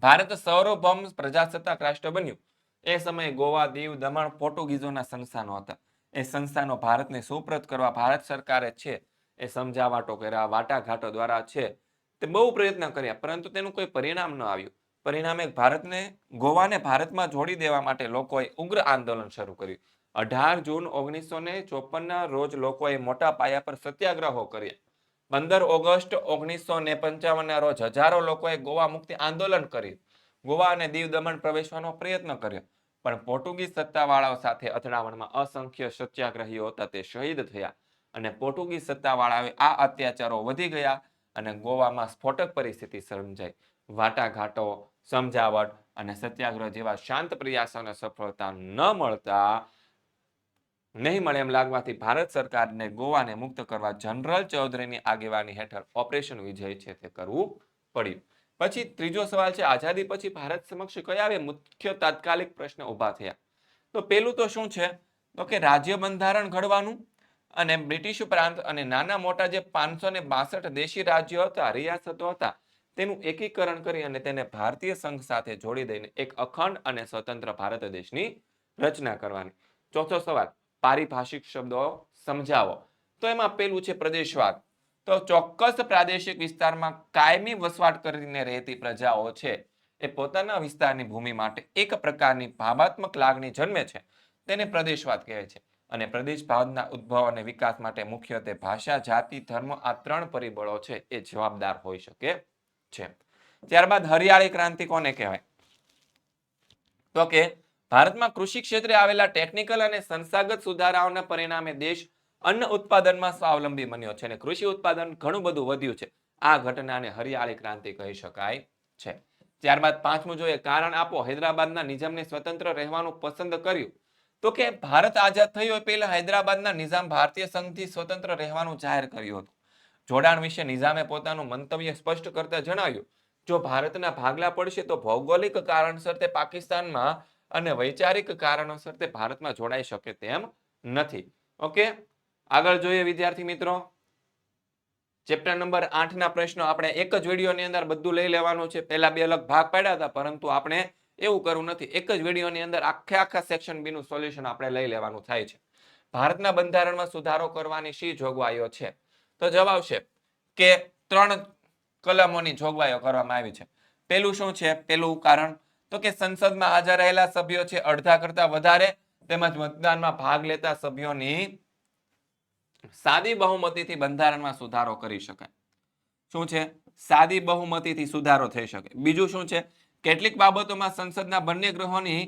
ભારત સાર્વભૌમ પ્રજાસત્તાક રાષ્ટ્ર બન્યું. એ સમયે ગોવા, દીવ, દમણ પોર્ટુગીઝોના સંસ્થાનો હતા. એ સંસ્થાનો ભારતને સુપ્રત કરવા ભારત સરકારે છે એ સમજાવટો કર્યા, વાટાઘાટો દ્વારા છે તે બહુ પ્રયત્ન કર્યા, પરંતુ તેનું કોઈ પરિણામ ન આવ્યું. પરિણામે ગોવાને ભારતમાં જોડી દેવા માટે લોકોએ ઉગ્ર આંદોલન શરૂ કર્યું. 18 જૂન 1954ના રોજ લોકોએ મોટા પાયા પર સત્યાગ્રહો કર્યા. 15 ઓગસ્ટ 1955ના રોજ હજારો લોકોએ ગોવા મુક્તિ આંદોલન કર્યું. ગોવા અને દીવ દમણ પ્રવેશવાનો પ્રયત્ન કર્યો, પણ પોર્ટુગીઝ સત્તાવાળાઓ સાથે અથડામણમાં અસંખ્ય સત્યાગ્રહીઓ હતા તે શહીદ થયા અને પોર્ટુગીઝ સત્તાવાળાઓએ આ અત્યાચારો વધી ગયા અને ગોવામાં સ્ફોટક પરિસ્થિતિ સર્જાઈ. વાટાઘાટો, સમજાવટ અને સત્યાગ્રહ જેવા શાંત પ્રયાસોને સફળતા નહીં મળે એમ લાગવાથી ભારત સરકારને ગોવાને મુક્ત કરવા જનરલ ચૌધરીની આગેવાની હેઠળ ઓપરેશન વિજય છે તે કરવું પડ્યું. પછી ત્રીજો સવાલ છે આઝાદી પછી ભારત સમક્ષ કયા બે મુખ્ય તાત્કાલિક પ્રશ્ન ઊભા થયા? તો પેલું તો શું છે તો કે રાજ્ય બંધારણ ઘડવાનું અને બ્રિટિશ પ્રાંત અને નાના મોટા જે 562 દેશી રાજ્યો હતા, રિયાસતો હતા, તેનું એકીકરણ કરી અને તેને ભારતીય સંઘ સાથે જોડી દઈને એક અખંડ અને સ્વતંત્ર ભારત દેશની રચના કરવાની. ચોથો સવાલ પારિભાષિક શબ્દો સમજાવો. તો એમાં પેલું છે પ્રદેશવાદ. તો ચોક્કસ પ્રાદેશિક વિસ્તારમાં કાયમી વસવાટ કરીને રહેતી પ્રજાઓ છે એ પોતાના વિસ્તારની ભૂમિ માટે એક પ્રકારની ભાવાત્મક લાગણી જન્મે છે તેને પ્રદેશવાદ કહે છે. અને પ્રદેશ ભાવના ઉદ્ભવ અને વિકાસ માટે મુખ્યત્વે ભાષા, જાતિ, ધર્મ આ 3 પરિબળો છે એ જવાબદાર હોઈ શકે છે. ત્યારબાદ હરિયાળી ક્રાંતિ કોને કહેવાય? તો કે ભારતમાં કૃષિ ક્ષેત્રે આવેલા ટેકનિકલ અને સંસ્થાગત સુધારાઓના પરિણામે દેશ અન્ન ઉત્પાદનમાં સ્વાવલંબી બન્યો છે અને કૃષિ ઉત્પાદન ઘણું બધું વધ્યું છે. આ ઘટનાને હરિયાળી ક્રાંતિ કહી શકાય છે. ત્યારબાદ પાંચમું જોઈએ કારણ આપો. હૈદરાબાદના નિઝામને સ્વતંત્ર રહેવાનું પસંદ કર્યું. તો કે ભારત આઝાદ થયું એ પહેલા હૈદરાબાદના નિઝામ ભારતીય સંઘથી સ્વતંત્ર રહેવાનું જાહેર કર્યું હતું. જોડાણ વિશે નિઝામે પોતાનું મંતવ્ય સ્પષ્ટ કરતા જણાવ્યું જો ભારતના ભાગલા પડશે તો ભૌગોલિક કારણસર તે પાકિસ્તાનમાં અને વૈચારિક કારણોસર તે ભારતમાં જોડાઈ શકે તેમ નથી. ઓકે, આગળ જોઈએ વિદ્યાર્થી મિત્રો. ચેપ્ટર નંબર 8ના પ્રશ્નો આપણે એક જ વિડીયોની અંદર બધું લઈ લેવાનું છે. પહેલા 2 અલગ ભાગ પાડ્યા હતા, પરંતુ આપણે એવું કરવું નથી. એક જ વિડીયોની અંદર આખા સેક્શન બી નું સોલ્યુશન આપણે લઈ લેવાનું થાય છે. ભારતના બંધારણમાં સુધારો કરવાની શી જોગવાઈઓ છે? તો જવાબ છે કે 3 કલમોની જોગવાઈઓ કરવામાં આવી છે. પેલું શું છે? પેલું કારણ તો કે સંસદમાં હાજર રહેલા સભ્યો છે અડધા કરતા વધારે તેમજ મતદાનમાં ભાગ લેતા સભ્યોની સાદી બહુમતીથી બંધારણમાં સુધારો કરી શકાય. શું છે? સાદી બહુમતીથી સુધારો થઈ શકે. બીજું શું છે? કેટલીક બાબતોમાં સંસદના બંને ગૃહોની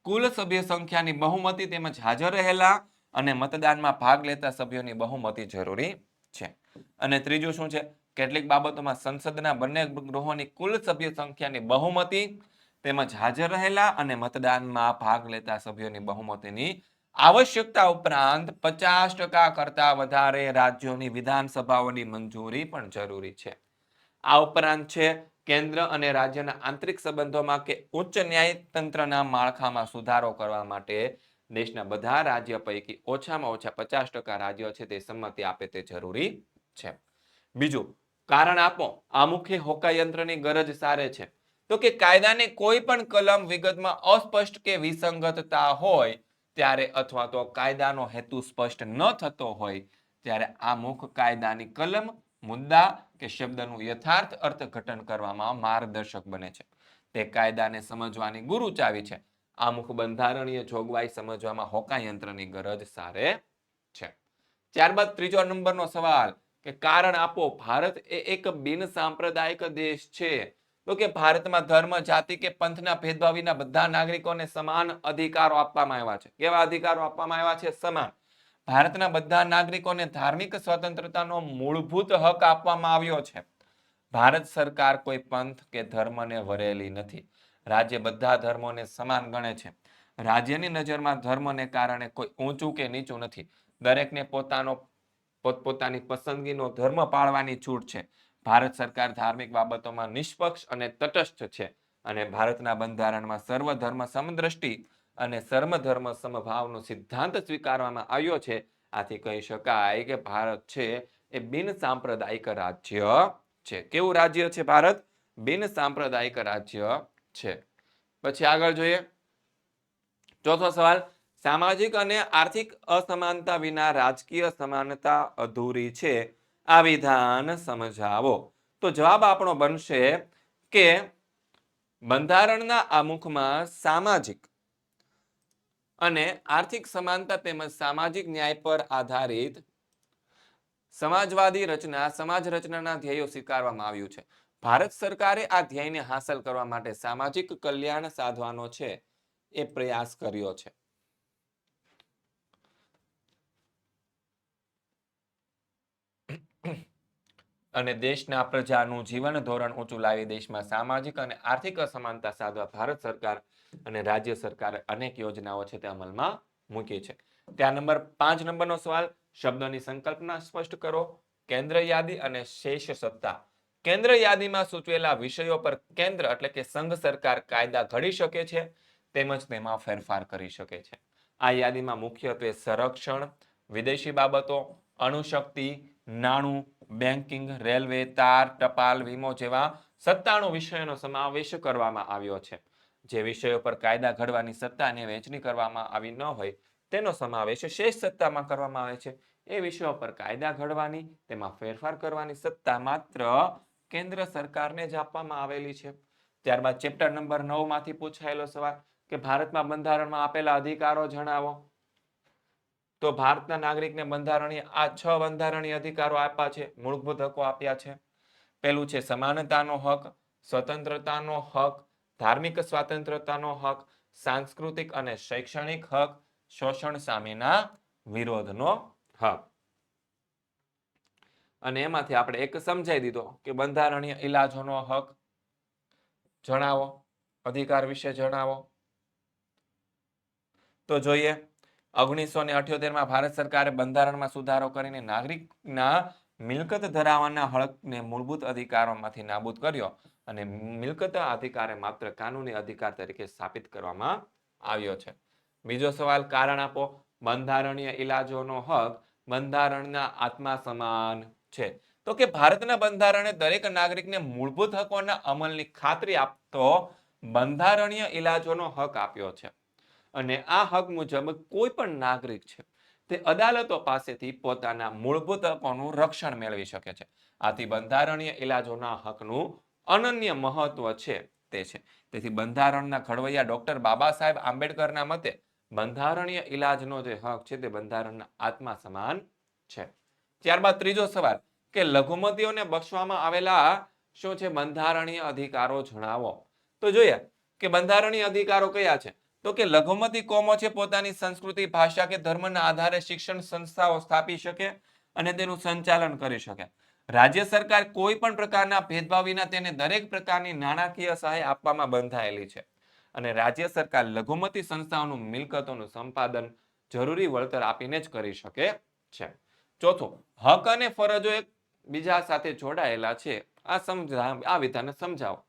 કુલ સભ્ય સંખ્યાની બહુમતી તેમજ હાજર રહેલા અને મતદાનમાં ભાગ લેતા સભ્યોની બહુમતી જરૂરી છે. અને ત્રીજું શું છે? કેટલીક બાબતોમાં સંસદના બંને ગૃહોની કુલ સભ્ય સંખ્યાની બહુમતી તેમજ હાજર રહેલા અને મતદાનમાં ભાગ લેતા સભ્યોની બહુમતીની આવશ્યકતા ઉપરાંત 50% કરતા વધારે રાજ્યોની વિધાનસભાઓની મંજૂરી પણ જરૂરી છે. આ ઉપરાંત છે કેન્દ્ર અને રાજ્યના આંતરિક સંબંધોમાં કે ઉચ્ચ ન્યાયતંત્રના માળખામાં સુધારો કરવા માટે દેશના બધા રાજ્ય પૈકી ઓછામાં ઓછા 50% રાજ્યો છે તે સંમતિ આપે તે જરૂરી છે. બીજું કારણ આપો. આમુખે હોકાયંત્રની ગરજ સારે છે. તો કે કાયદાની કોઈ પણ કલમ વિગતમાં અસ્પષ્ટ કે વિસંગતતા હોય ત્યારે અથવા તો કાયદાનો હેતુ સ્પષ્ટ ન થતો હોય ત્યારે આમુખ કાયદાની કલમ, મુદ્દા કે શબ્દનું યથાર્થ અર્થઘટન કરવામાં માર્ગદર્શક બને છે. તે કાયદાને સમજવાની ગુરુ ચાવી છે. આમુખ બંધારણીય જોગવાઈ સમજવામાં હોકાયંત્રની ગરજ સારે છે. ત્યારબાદ ત્રીજો નંબરનો સવાલ કે કારણ આપો, ભારત એ એક બિન સાંપ્રદાયિક દેશ છે. તો કે ભારતમાં ધર્મ, જાતિ કે પંથના ભેદભાવ વિના બધા નાગરિકોને સમાન અધિકારો આપવામાં આવ્યા છે. કેવા અધિકારો આપવામાં આવ્યા છે? સમાન. ભારતના બધા નાગરિકોને ધાર્મિક સ્વતંત્રતાનો મૂળભૂત હક આપવામાં આવ્યો છે. ભારત સરકાર કોઈ પંથ કે ધર્મને વરેલી નથી. રાજ્ય બધા ધર્મોને સમાન ગણે છે. રાજ્યની નજરમાં ધર્મને કારણે કોઈ ઊંચું કે નીચું નથી. દરેકને પોતપોતાની પસંદગીનો ધર્મ પાળવાની છૂટ છે. ભારત સરકાર ધાર્મિક બાબતોમાં નિષ્પક્ષ અને તટસ્થ છે. અને ભારતના બંધારણમાં સર્વધર્મ સમદ્રષ્ટિ અને સર્વધર્મ સમભાવનો સિદ્ધાંત સ્વીકારવામાં આવ્યો છે. આથી કહી શકાય કે ભારત છે એ બિન સાંપ્રદાયિક રાજ્ય છે. કેવું રાજ્ય છે ભારત? બિન સાંપ્રદાયિક રાજ્ય છે. પછી આગળ જોઈએ ચોથો સવાલ, સામાજિક અને આર્થિક અસમાનતા વિના રાજકીય સમાનતા અધૂરી છે. આ વિધાન સમજાવો. તો જવાબ આપણો બનશે કે બંધારણના આમુખમાં સામાજિક અને આર્થિક સમાનતા તેમજ સામાજિક ન્યાય પર આધારિત સમાજવાદી રચના, સમાજ રચનાના ધ્યેયો સ્વીકારવામાં આવ્યું છે. ભારત સરકારે આ ધ્યેયને હાંસલ કરવા માટે સામાજિક કલ્યાણ સાધવાનો છે એ પ્રયાસ કર્યો છે. અને દેશના પ્રજાનું જીવન ધોરણ ઊંચું લાવી દેશમાં સામાજિક અને આર્થિક અસમાનતા સાધવા ભારત સરકાર અને રાજ્ય સરકારે અનેક યોજનાઓ છે તે અમલમાં મૂકી છે. ત્યાં નંબર 5 નંબરનો સવાલ, શબ્દોની સંકલ્પના સ્પષ્ટ કરો. કેન્દ્ર યાદી અને શેષ સત્તા. કેન્દ્ર યાદીમાં સૂચવેલા વિષયો પર કેન્દ્ર એટલે કે સંઘ સરકાર કાયદા ઘડી શકે છે તેમજ તેમાં ફેરફાર કરી શકે છે. આ યાદીમાં મુખ્યત્વે સંરક્ષણ, વિદેશી બાબતો, અણુશક્તિ, નાણું, બેન્કિંગ, રેલવે, તાર, ટપાલ, વીમો જેવા 97 વિષયોનો સમાવેશ કરવામાં આવ્યો છે. જે વિષયો પર કાયદા ઘડવાની સત્તા અને વહેંચણી કરવામાં આવી ન હોય તેનો સમાવેશ શેષ સત્તામાં કરવામાં આવે છે. એ વિષયો પર કાયદા ઘડવાની, તેમાં ફેરફાર કરવાની સત્તા માત્ર કેન્દ્ર સરકારને જ આપવામાં આવેલી છે. ત્યારબાદ ચેપ્ટર નંબર 9 માંથી પૂછાયેલો સવાલ કે ભારતમાં બંધારણમાં આપેલા અધિકારો જણાવો. તો ભારતના નાગરિકને બંધારણીય આ 6 બંધારણીય અધિકારો આપ્યા છે, મૂળભૂત હકો આપ્યા છે. પહેલું છે સમાનતાનો હક, સ્વતંત્રતાનો હક, ધાર્મિક સ્વાતંત્રતાનો હક, સાંસ્કૃતિક અને શૈક્ષણિક હક, શોષણ સામેના વિરોધનો હક. અને એમાંથી આપણે એક સમજાઈ દીધો કે બંધારણીય ઇલાજોનો હક જણાવો, અધિકાર વિશે જણાવો. તો જોઈએ 1978માં ભારત સરકારે બંધારણમાં સુધારો કરીને નાગરિકના મિલકત ધરાવવાના હકને મૂળભૂત અધિકારોમાંથી નાબૂદ કર્યો અને મિલકત અધિકારે માત્ર કાનૂની અધિકાર તરીકે સ્થાપિત કરવામાં આવ્યો છે. બીજો સવાલ, કારણ આપો. બંધારણીય ઇલાજોનો હક બંધારણના આત્મા સમાન છે. તો કે ભારતના બંધારણે દરેક નાગરિકને મૂળભૂત હકોના અમલની ખાતરી આપતો બંધારણીય ઇલાજોનો હક આપ્યો છે. અને આ હક મુજબ કોઈ પણ નાગરિક છે તે અદાલતો પાસેથી પોતાના મૂળભૂત હકોનું રક્ષણ મેળવી શકે છે. આથી બંધારણીય ઇલાજોના હકનું અનન્ય મહત્વ છે તે છે. તેથી બંધારણના ઘડવૈયા ડોક્ટર બાબા સાહેબ આંબેડકરના મતે બંધારણીય ઇલાજનો જે હક છે તે બંધારણના આત્મા સમાન છે. ત્યારબાદ ત્રીજો સવાલ કે લઘુમતીઓને બક્ષવામાં આવેલા શું છે બંધારણીય અધિકારો જણાવો. તો જોઈએ કે બંધારણીય અધિકારો કયા છે. તો કે લઘુમતી કોમો છે પોતાની સંસ્કૃતિ, ભાષા કે ધર્મના આધારે શિક્ષણ સંસ્થાઓ સ્થાપી શકે અને તેનું સંચાલન કરી શકે. રાજ્ય સરકાર કોઈ પણ પ્રકારના ભેદભાવ વિના તેને દરેક પ્રકારની નાણાકીય સહાય આપવામાં બંધાયેલી છે. અને રાજ્ય સરકાર લઘુમતી સંસ્થાઓનું મિલકતોનું સંપાદન જરૂરી વળતર આપીને જ કરી શકે છે. ચોથું, હક અને ફરજો એક બીજા સાથે જોડાયેલા છે. આ વિધાનને સમજાવો.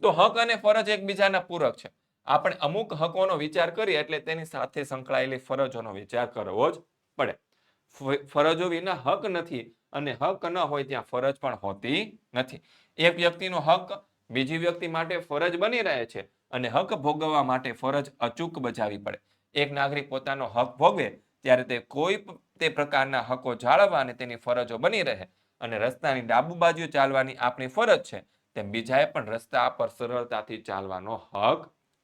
તો હક અને ફરજ એકબીજાના પૂરક છે. આપણે અમુક હકોનો વિચાર કરીએ એટલે તેની સાથે સંકળાયેલી ફરજોનો વિચાર કરવો જ પડે. ફરજો વિના હક નથી અને હક ન હોય ત્યાં ફરજ પણ હોતી નથી. એક વ્યક્તિનો હક બીજી વ્યક્તિ માટે ફરજ બની રહે છે અને હક ભોગવવા માટે ફરજ અચૂક બજાવવી પડે. એક નાગરિક પોતાનો હક ભોગવે ત્યારે તે પ્રકારના હકો જાળવવા અને તેની ફરજો બની રહે અને રસ્તાની ડાબુ બાજુ ચાલવાની આપણી ફરજ છે તેમ બીજાએ પણ રસ્તા પર સરળતાથી ચાલવાનો હક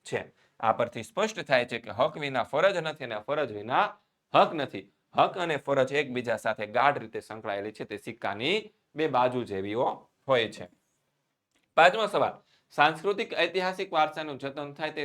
છે. આ પરથી સ્પષ્ટ થાય છે કે હક વિના ફરજ નથી અને ફરજ વિના હક નથી. હક અને ફરજ એકબીજા સાથે ગાઢ રીતે સંકળાયેલી છે. તે સિક્કાની બે બાજુ જેવીઓ હોય છે. પાંચમો સવાલ, સાંસ્કૃતિક ઐતિહાસિક વારસાનું જતન થાય તે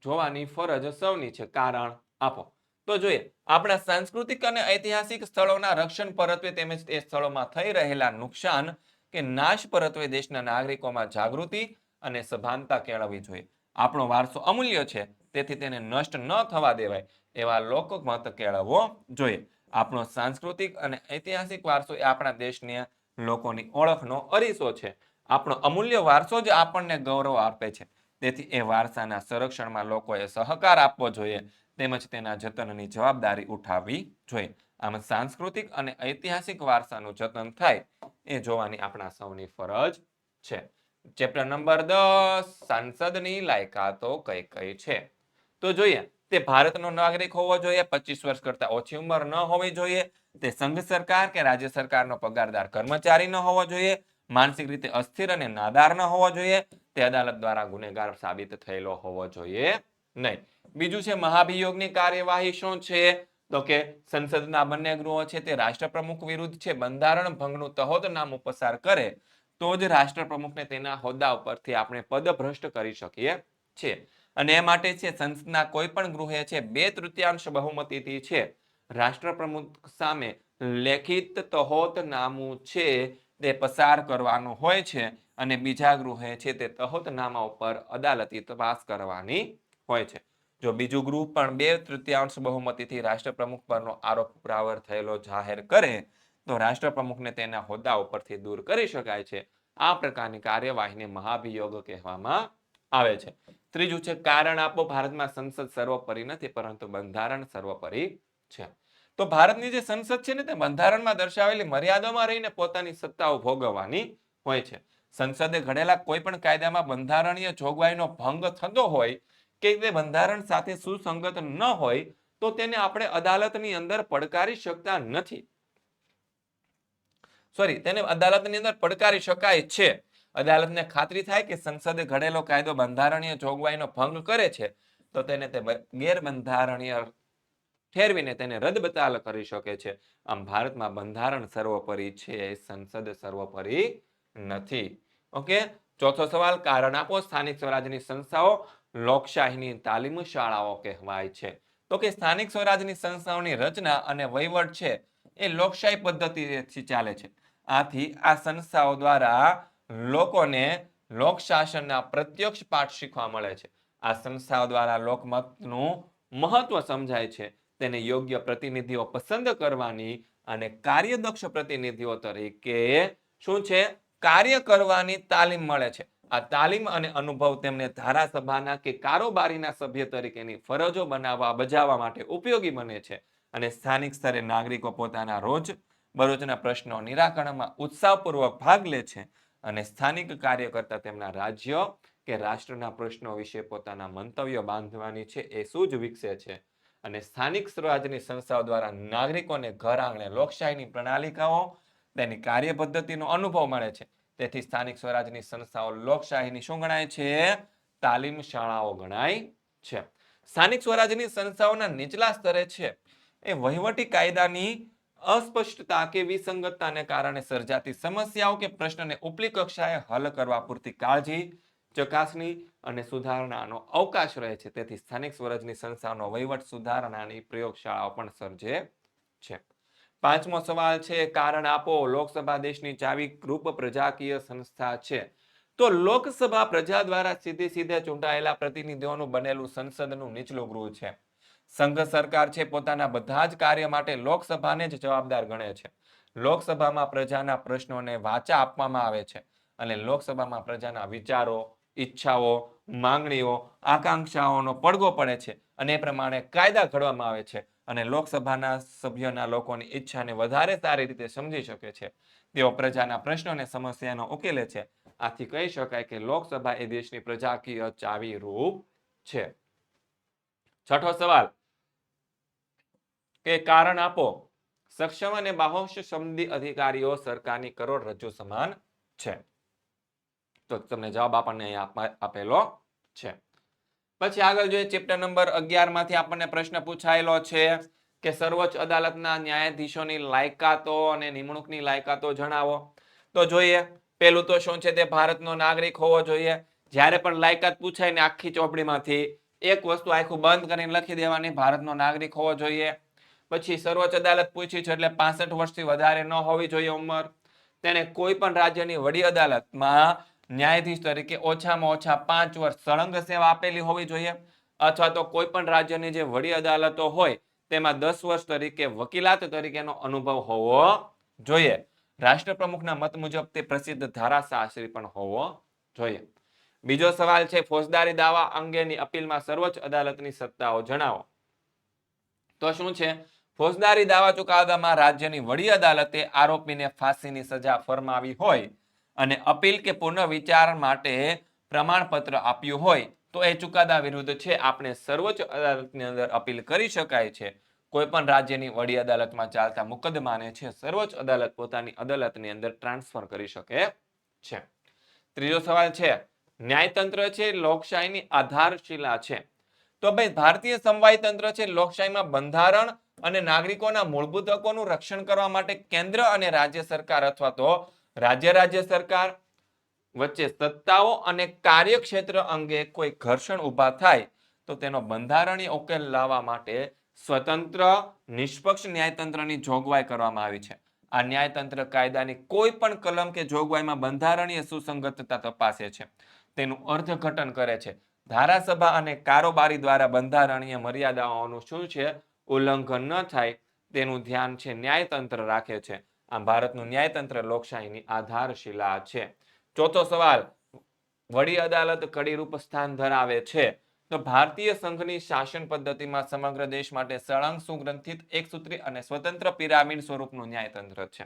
જોવાની ફરજ સૌની છે. કારણ આપો. તો જોઈએ, આપણા સાંસ્કૃતિક અને ઐતિહાસિક સ્થળોના રક્ષણ પરત્વે તેમજ તે સ્થળોમાં થઈ રહેલા નુકસાન કે નાશ પરત્વે દેશના નાગરિકોમાં જાગૃતિ અને સભાનતા કેળવવી જોઈએ. આપણો વારસો અમૂલ્ય છે, તેથી તેને નષ્ટ ન થવા દેવાય એવા લોકમત કેળવવો જોઈએ. આપણો સાંસ્કૃતિક અને ઐતિહાસિક વારસો એ આપણા દેશની લોકોની ઓળખનો અરીસો છે. આપણો અમૂલ્ય વારસો જ આપણને ગૌરવ આપે છે. તેથી એ વારસાના સંરક્ષણમાં લોકોએ સહકાર આપવો જોઈએ તેમજ તેના જતનની જવાબદારી ઉઠાવવી જોઈએ. આમ સાંસ્કૃતિક અને ઐતિહાસિક વારસાનું જતન થાય એ જોવાની આપણા સૌની ફરજ છે. ચેપ્ટર નંબર 10, સાંસદની લાયકાતો કઈ કઈ છે? તો જોઈએ, તે ભારતનો નાગરિક હોવો જોઈએ, 25 વર્ષ કરતા ઓછી ઉંમર ન હોવી જોઈએ, તે સંઘ સરકાર કે રાજ્ય સરકારનો પગારદાર કર્મચારી ન હોવો જોઈએ, માનસિક રીતે અસ્થિર અને નાદાર ન હોવો જોઈએ, તે અદાલત દ્વારા ગુનેગાર સાબિત થયેલો હોવો જોઈએ નહીં. બીજું છે મહાભિયોગની કાર્યવાહી શું છે? તો કે સંસદના બંને ગૃહો છે તે રાષ્ટ્રપ્રમુખ વિરુદ્ધ છે બંધારણ ભંગનું તહોદનામું પસાર કરે તો જ રાષ્ટ્રપ્રમુખને તેના હોદ્દા ઉપરથી આપણે પદભ્રષ્ટ કરી શકીએ છીએ. અને એ માટે છે સંસદના કોઈ પણ ગૃહે છે 2/3 બહુમતીથી છે રાષ્ટ્રપ્રમુખ સામે લેખિત તહોદનામું છે તે પસાર કરવાનું હોય છે અને બીજા ગૃહે છે તે તહોદનામા ઉપર અદાલતી તપાસ કરવાની હોય છે. જો બીજું ગૃહ પણ 2/3 બહુમતીથી રાષ્ટ્રપ્રમુખ પરનો આરોપ પુરાવર થયેલો જાહેર કરે તો રાષ્ટ્રપ્રમુખને તેના હોદ્દા ઉપરથી દૂર કરી શકાય છે. આ પ્રકારની કાર્યવાહીને મહાભિયોગ કહેવામાં આવે છે. ત્રીજું છે કારણ આપો. ભારતમાં સંસદ સર્વોપરી નથી પરંતુ બંધારણ સર્વોપરી છે. તો ભારતની જે સંસદ છે ને તે બંધારણમાં દર્શાવેલી મર્યાદામાં રહીને પોતાની સત્તાઓ ભોગવવાની હોય છે. સંસદે ઘડેલા કોઈ પણ કાયદામાં બંધારણીય જોગવાઈનો ભંગ થતો હોય કે તે બંધારણ સાથે સુસંગત ન હોય તો તેને આપણે અદાલતની અંદર પડકારી શકતા નથી. તેને અદાલતની અંદર પડકારી શકાય છે. અદાલતને ખાતરી થાય કે સંસદે ઘડેલો કાયદો બંધારણીય જોગવાઈનો ભંગ કરે છે તો તેને તે ગેરબંધારણીય ઠેરવીને તેને રદબતાલ કરી શકે છે. આમ ભારતમાં બંધારણ સર્વોપરી છે, સંસદ સર્વોપરી નથી. ઓકે, ચોથો સવાલ, કારણ આપો. સ્થાનિક સ્વરાજની સંસ્થાઓ લોકશાહીની તાલીમ શાળાઓ કહેવાય છે. તો કે સ્થાનિક સ્વરાજની સંસ્થાઓની રચના અને વહીવટ છે એ લોકશાહી પદ્ધતિથી ચાલે છે. આથી આ સંસ્થાઓ દ્વારા લોકોને લોકશાસનના પ્રત્યક્ષ પાઠ શીખવા મળે છે. આ સંસ્થાઓ દ્વારા લોકમતનું મહત્વ સમજાય છે. તેને યોગ્ય પ્રતિનિધિઓ પસંદ કરવાની અને કાર્યદક્ષ પ્રતિનિધિઓ તરીકે શું છે કાર્ય કરવાની તાલીમ મળે છે. આ તાલીમ અને અનુભવ તેમને ધારાસભાના કે કારોબારીના સભ્ય તરીકેની ફરજો બજાવવા માટે ઉપયોગી બને છે અને સ્થાનિક સ્તરે નાગરિકો પોતાના રોજબરોજના પ્રશ્નો નિરાકરણમાં ઉત્સાહપૂર્વક ભાગ લે છે અને સ્થાનિક કાર્યકર્તા તેમના રાજ્ય કે રાષ્ટ્રના પ્રશ્નો વિશે પોતાના મંતવ્યો બાંધવાની છે એ સૂઝ વિકસે છે. અને સ્થાનિક સ્વરાજની સંસ્થાઓ દ્વારા નાગરિકોને ઘર આંગણે લોકશાહીની પ્રણાલિકાઓ તેની કાર્ય પદ્ધતિનો અનુભવ મળે છે. તેથી સ્થાનિક સ્વરાજની સંસ્થાઓ લોકશાહીની શું ગણાય છે? તાલીમ શાળાઓ ગણાય છે. સ્થાનિક સ્વરાજની સંસ્થાઓના નીચલા સ્તરે છે એ વહીવટી કાયદાની અસ્પષ્ટતા કે વિસંગતતાને કારણે સર્જાતી સમસ્યાઓ કે પ્રશ્નને ઉપલી કક્ષાએ હલ કરવા પૂરતી કાળજી, ચકાસણી અને સુધારણાનો અવકાશ રહે છે. તેથી સ્થાનિક સ્વરાજની સંસ્થાનો વહીવટ સુધારણાની પ્રયોગશાળાઓ પણ સર્જે છે. પાંચમો સવાલ છે, કારણ આપો. લોકસભા દેશની ચાવીરૂપ પ્રજાકીય સંસ્થા છે. તો લોકસભા પ્રજા દ્વારા સીધે ચૂંટાયેલા પ્રતિનિધિઓનું બનેલું સંસદનું નીચલું ગૃહ છે. સંઘ સરકાર છે પોતાના બધા જ કાર્ય માટે લોકસભાને જ જવાબદાર ગણે છે. લોકસભામાં પ્રજાના પ્રશ્નોને વાચા આપવામાં આવે છે અને લોકસભામાં પ્રજાના વિચારો, ઈચ્છાઓ, માંગણીઓ, આકાંક્ષાઓનો પડઘો પડે છે અને એ પ્રમાણે કાયદા ઘડવામાં આવે છે અને લોકસભાના સભ્યોના લોકોની ઈચ્છાને વધારે સારી રીતે સમજી શકે છે. તેઓ પ્રજાના પ્રશ્નો અને સમસ્યાનો ઉકેલે છે. આથી કહી શકાય કે લોકસભા એ દેશની પ્રજાકીય ચાવીરૂપ છે. છઠ્ઠો સવાલ કે કારણ આપો. સક્ષમ અને બાહોશમદી અધિકારીઓ સરકારની કરોડરજ્જુ સમાન છે. તો તમને જવાબ આપણને અહીંયા આપેલો છે. પછી આગળ જોઈએ ચેપ્ટર નંબર 11 માંથી આપણને પ્રશ્ન પૂછાયેલો છે. કે સર્વોચ્ચ અદાલતના ન્યાયાધીશોની લાયકાતો અને નિમણૂકની લાયકાતો જણાવો. તો જોઈએ, પેલું તો શું છે, તે ભારતનો નાગરિક હોવો જોઈએ. જ્યારે પણ લાયકાત પૂછાય ને આખી ચોપડીમાંથી એક વસ્તુ આખું બંધ કરીને લખી દેવાની, ભારતનો નાગરિક હોવો જોઈએ. પછી સર્વોચ્ચ અદાલત પૂછી છે એટલે 65 વર્ષથી વધારે ન હોવી જોઈએ ઉંમર. તેને કોઈ પણ રાજ્યની વડી અદાલતમાં ન્યાયાધીશ તરીકે ઓછામાં ઓછા 5 વર્ષ સળંગ સેવા આપેલી હોવી જોઈએ, અથવા તો કોઈ પણ રાજ્યની જે વડી અદાલતો હોય તેમાં 10 વર્ષ તરીકે વકીલાત તરીકેનો અનુભવ હોવો જોઈએ. રાષ્ટ્રપ્રમુખના મત મુજબ તે પ્રસિદ્ધ ધારાશાસ્ત્રી પણ હોવો જોઈએ. બીજો સવાલ છે, ફોજદારી દાવા અંગેની અપીલમાં સર્વોચ્ચ અદાલતની સત્તાઓ જણાવો. તો શું છે, ફોજદારી દાવા ચુકાદામાં રાજ્યની વડી અદાલતે આરોપીને ફાંસીની સજા ફરમાવી હોય અને અપીલ કે પુનર્વિચાર માટે પ્રમાણપત્ર આપ્યું હોય તો એ ચુકાદા વિરુદ્ધ છે આપણે સર્વોચ્ચ અદાલતની અંદર અપીલ કરી શકાય છે. કોઈ પણ રાજ્યની વડી અદાલતમાં ચાલતા મુકદ્દમાને છે સર્વોચ્ચ અદાલત પોતાની અદાલતની અંદર ટ્રાન્સફર કરી શકે છે. ત્રીજો સવાલ છે, ન્યાયતંત્ર છે લોકશાહીની આધારશિલા છે. તો ભાઈ ભારતીય સમવાય તંત્ર છે લોકશાહીમાં બંધારણ અને નાગરિકોના મૂળભૂત હકોનું રક્ષણ કરવા માટે કેન્દ્ર અને રાજ્ય સરકાર અથવા તો રાજ્ય સરકાર વચ્ચે સત્તાઓ અને કાર્યક્ષેત્ર અંગે કોઈ ઘર્ષણ ઊભા થાય તો તેનો બંધારણીય ઉકેલ લાવવા માટે સ્વતંત્ર નિષ્પક્ષ ન્યાયતંત્રની જોગવાઈ કરવામાં આવી છે. આ ન્યાયતંત્ર કાયદાની કોઈ પણ કલમ કે જોગવાઈમાં બંધારણીય સુસંગતતા તપાસે છે, તેનું અર્થઘટન કરે છે. ધારાસભા અને કારોબારી દ્વારા બંધારણીય મર્યાદાઓનું શું છે, ઉલ્લંઘન ન થાય તેનું ધ્યાન છે ન્યાયતંત્ર રાખે છે. આમ ભારતનું ન્યાયતંત્ર લોકશાહીની આધારશિલા છે. ચોથો સવાલ, વડી અદાલત કડીરૂપ સ્થાન ધરાવે છે. તો ભારતીય સંઘની શાસન પદ્ધતિમાં સમગ્ર દેશ માટે સળંગ સુગ્રંથિત એકસૂત્રી અને સ્વતંત્ર પિરામિડ સ્વરૂપનું ન્યાયતંત્ર છે.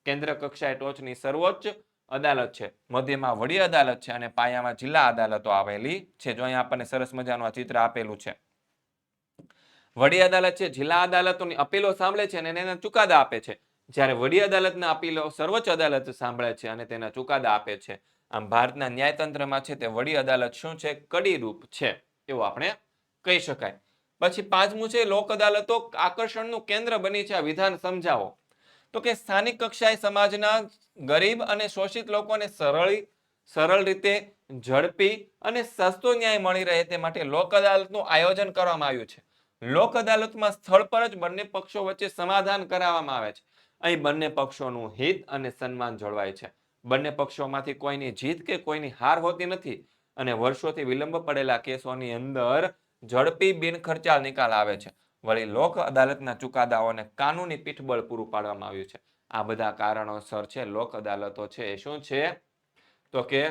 કેન્દ્ર કક્ષાએ ટોચની સર્વોચ્ચ અદાલત છે, મધ્યમાં વડી અદાલત છે અને પાયામાં જિલ્લા અદાલતો આવેલી છે. જો અહીંયા આપણને સરસ મજાનું આ ચિત્ર આપેલું છે. વડી અદાલત છે જિલ્લા અદાલતોની અપીલો સાંભળે છે અને એના ચુકાદા આપે છે, જ્યારે વડી અદાલતના અપીલો સર્વોચ્ચ અદાલત સાંભળે છે અને તેના ચુકાદા આપે છે. આમ ભારતના ન્યાયતંત્રમાં છે તે વડી અદાલત શું છે, કડીરૂપ છે એવું આપણે કહી શકાય. પછી પાંચમું છે, લોક અદાલતો આકર્ષણનું કેન્દ્ર બની છે. આ વિધાન સમજાવો. તો કે સ્થાનિક કક્ષાએ સમાજના ગરીબ અને શોષિત લોકોને સરળ રીતે ઝડપી અને સસ્તો ન્યાય મળી રહે તે માટે લોક અદાલતનું આયોજન કરવામાં આવ્યું છે. લોક અદાલતમાં સ્થળ પર જ બંને પક્ષો વચ્ચે સમાધાન કરાવવામાં આવે છે. અહીં બંને પક્ષોનું હિત અને સન્માન જળવાય છે. બંને પક્ષોમાંથી કોઈની જીત કે કોઈની હાર હોતી નથી અને વર્ષોથી વિલંબ પડેલા કેસોની અંદર ઝડપી બિનખર્ચાળ નિકાલ આવે છે. વળી લોક અદાલતના ચુકાદાઓને કાનૂની પીઠબળ પૂરું પાડવામાં આવ્યું છે. આ બધા કારણોસર છે લોક અદાલતો છે એ શું છે, તો કે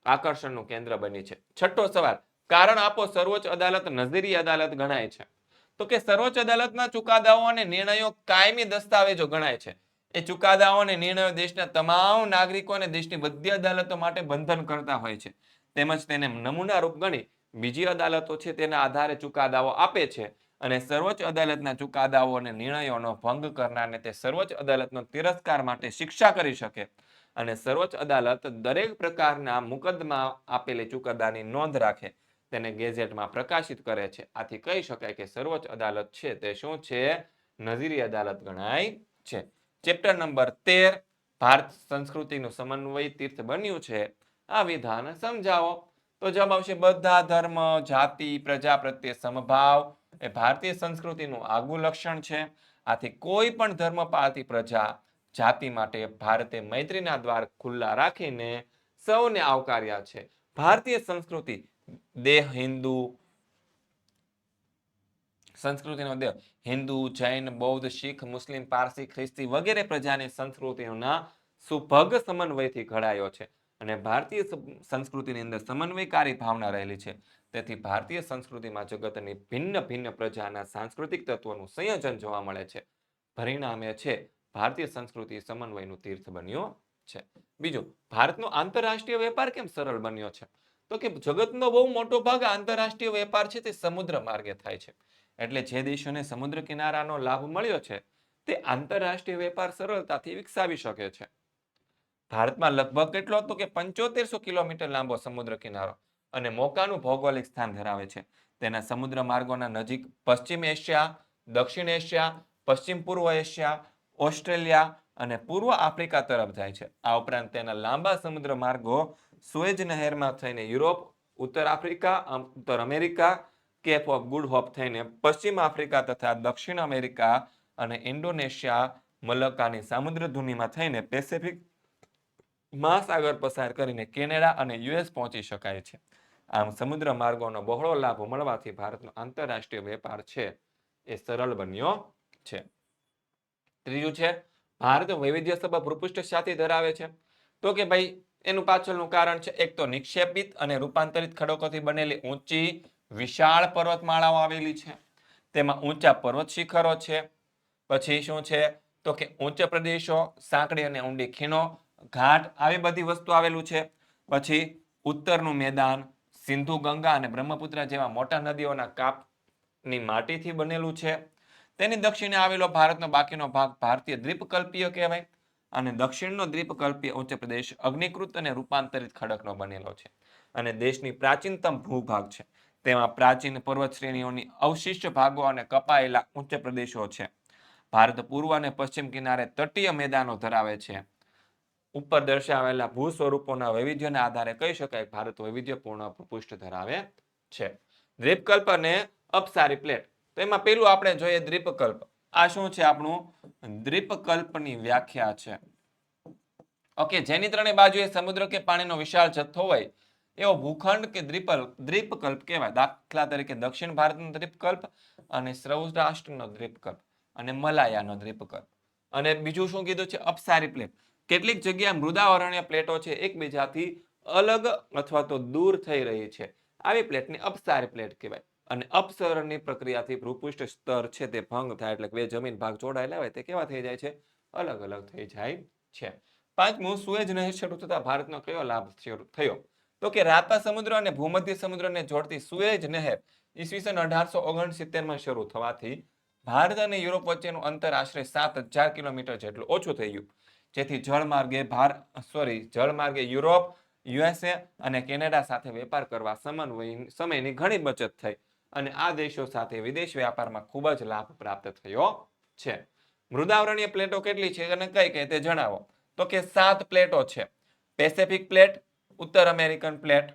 આકર્ષણનું કેન્દ્ર બની છે. છઠ્ઠો સવાલ, કારણ આપો સર્વોચ્ચ અદાલત નજીરી અદાલત ગણાય છે. તો કે સર્વોચ્ચ અદાલતના ચુકાદાઓ અને નિર્ણયો કાયમી દસ્તાવેજો ગણાય છે. એ ચુકાદાઓ અને નિર્ણયો દેશના તમામ નાગરિકો અને દેશની બધી અદાલતો માટે બંધન કરતા હોય છે. તેમજ તેને નમૂના રૂપ ગણી બીજી અદાલતો છે તેના આધારે ચુકાદાઓ આપે છે અને સર્વોચ્ચ અદાલતના ચુકાદાઓ અને નિર્ણયોનો ભંગ કરનારને તે સર્વોચ્ચ અદાલતનો તિરસ્કાર માટે શિક્ષા કરી શકે અને સર્વોચ્ચ અદાલત દરેક પ્રકારના મુકદ્દમા આપેલી ચુકાદાની નોંધ રાખે, તેને ગેઝેટમાં પ્રકાશિત કરે છે. આથી કહી શકાય કે સર્વોચ્ચ અદાલત છે તે શું છે, નજીરી અદાલત ગણાય છે. ચેપ્ટર નંબર 13, ભારત સંસ્કૃતિનું સમન્વય તીર્થ બન્યું છે. આ વિધાન સમજાવો. તો જવાબ આવશે બધા ધર્મ, જાતિ, પ્રજા પ્રત્યે સમભાવ એ ભારતીય સંસ્કૃતિનું આગવું લક્ષણ છે. આથી કોઈ પણ ધર્મ પાળતી પ્રજા જાતિ માટે ભારતે મૈત્રીના દ્વાર ખુલ્લા રાખીને સૌને આવકાર્યા છે. ભારતીય સંસ્કૃતિ દેહ હિન્દુ સંસ્કૃતિનો દેહ હિન્દુ, જૈન, બૌદ્ધ, શીખ, મુસ્લિમ, પારસી, ખ્રિસ્તી વગેરે પ્રજાની સંસ્કૃતિઓના સુભગ સમન્વયથી ઘડાયો છે અને ભારતીય સંસ્કૃતિની અંદર સમન્વયકારી ભાવના રહેલી છે. તેથી ભારતીય સંસ્કૃતિમાં જગતની ભિન્ન ભિન્ન પ્રજાના સાંસ્કૃતિક તત્વોનું સંયોજન જોવા મળે છે. પરિણામે છે ભારતીય સંસ્કૃતિ સમન્વયનું તીર્થ બન્યો છે. બીજું, ભારતનો આંતરરાષ્ટ્રીય વેપાર કેમ સરળ બન્યો છે? તો કે જગતનો બહુ મોટો ભાગ આંતરરાષ્ટ્રીય વેપાર છે તે સમુદ્ર માર્ગે થાય છે. એટલે જે દેશોને સમુદ્ર કિનારાનો લાભ મળ્યો છે તે આંતરરાષ્ટ્રીય વેપાર સરળતાથી વિકસાવી શકે છે. ભારતમાં લગભગ કેટલો હતો કે 7500 કિલોમીટર લાંબો સમુદ્ર કિનારો અને મોકાનું ભૌગોલિક સ્થાન ધરાવે છે. તેના સમુદ્ર માર્ગોના નજીક પશ્ચિમ એશિયા, દક્ષિણ એશિયા, પશ્ચિમ પૂર્વ એશિયા, ઓસ્ટ્રેલિયા અને પૂર્વ આફ્રિકા તરફ જાય છે. આ ઉપરાંત તેના લાંબા સમુદ્ર માર્ગો સુએઝ નહેરમાં થઈને યુરોપ, ઉત્તર આફ્રિકા, ઉત્તર America, Cape of Good Hope થઈને પશ્ચિમ આફ્રિકા તથા દક્ષિણ અમેરિકા અને ઇન્ડોનેશિયા, મલક્કાની સામુદ્રધુનીમાં થઈને પેસિફિક મહાસાગર પસાર કરીને કેનેડા અને યુએસ પહોંચી શકાય છે. આમ સમુદ્ર માર્ગોનો બહોળો લાભ મળવાથી ભારતનો આંતરરાષ્ટ્રીય વેપાર છે એ સરળ બન્યો છે. ત્રીજું છે ભારત વૈવિધ્યસભર ભૂપૃષ્ઠ સાથે ધરાવે છે. તો કે ભાઈ એનું પાછળનું કારણ છે એક તો નિક્ષેપિત અને રૂપાંતરિત ખડકોથી બનેલી ઊંચી વિશાળ પર્વતમાળાઓ આવેલી છે. તેમાં ઊંચા પર્વત શિખરો છે. પછી શું છે તો કે ઉચ્ચ પ્રદેશો, સાંકડી અને ઊંડી ખીણો, ઘાટ, આવી બધી વસ્તુ આવેલું છે. પછી ઉત્તરનું મેદાન સિંધુ, ગંગા અને બ્રહ્મપુત્ર જેવા મોટા નદીઓના કાપની માટીથી બનેલું છે. તેની દક્ષિણે આવેલો ભારતનો બાકીનો ભાગ ભારતીય દ્વીપકલ્પીય કહેવાય અને દક્ષિણનો દ્વીપકલ્પીય ઉચ્ચ પ્રદેશ અગ્નિકૃત અને રૂપાંતરિત ખડકનો બનેલો છે અને દેશની પ્રાચીનતમ ભૂભાગ છે. તેમાં પ્રાચીન પર્વત શ્રેણીઓની અવશિષ્ટ ભાગો અને કપાયેલા ઉચ્ચ પ્રદેશો છે. ભારત પૂર્વ અને પશ્ચિમ કિનારે તટીય મેદાનો ધરાવે છે. ઉપર દર્શાવેલા ભૂ સ્વરૂપોના વૈવિધ્યના આધારે કહી શકાય ભારત વૈવિધ્યપૂર્ણ ભૂપૃષ્ઠ ધરાવે છે. દ્વીપકલ્પ અને અપસારી પ્લેટ. તો એમાં પેલું આપણે જોઈએ દ્વીપકલ્પ. આ શું છે આપણું દ્વીપકલ્પની વ્યાખ્યા છે. ઓકે, જેની ત્રણેય બાજુએ સમુદ્ર કે પાણીનો વિશાળ જથ્થો હોય એવો ભૂખંડ કે દ્વીપકલ્પ કહેવાય. દાખલા તરીકે દક્ષિણ ભારતનો દ્વીપકલ્પ અને સૌરાષ્ટ્રનો દ્વીપકલ્પ અને મલાયાનો દ્વીપકલ્પ. અને બીજું શું કીધું છે અપસારી પ્લેટ. કેટલીક જગ્યા મૃદાવરણીય પ્લેટો છે એકબીજાથી અલગ અથવા તો દૂર થઈ રહી છે. આવી પ્લેટને અપસારી પ્લેટ કહેવાય. અને અપસરણની પ્રક્રિયાથી ભૂપૃષ્ઠ સ્તર છે તે ભંગ થાય એટલે બે જમીન ભાગ જોડાયેલા હોય તે કેવા થઈ જાય છે અલગ અલગ થઈ જાય છે. પાંચમું સુએઝ નહેર શરૂ થતા ભારતનો કયો લાભ થયો તો કે રાતા સમુદ્ર અને ભૂમધ્ય સમુદ્રને જોડતી સુએઝ નહેર ઈસવીસન 1869માં શરૂ થવાથી ભારત અને યુરોપ વચ્ચેનું અંતર આશરે 7,000 કિલોમીટર જેટલું ઓછું થઈ ગયું. જેથી જળમાર્ગે યુરોપ, યુએસએ અને કેનેડા સાથે વેપાર કરવા સમયની ઘણી બચત થઈ અને આ દેશો સાથે વિદેશ વ્યાપારમાં ખૂબ જ લાભ પ્રાપ્ત થયો છે. મૃદાવરણીય પ્લેટો કેટલી છે અને કઈ કઈ તે જણાવો તો કે 7 પ્લેટો છે. પેસિફિક પ્લેટ, ઉત્તર અમેરિકન પ્લેટ,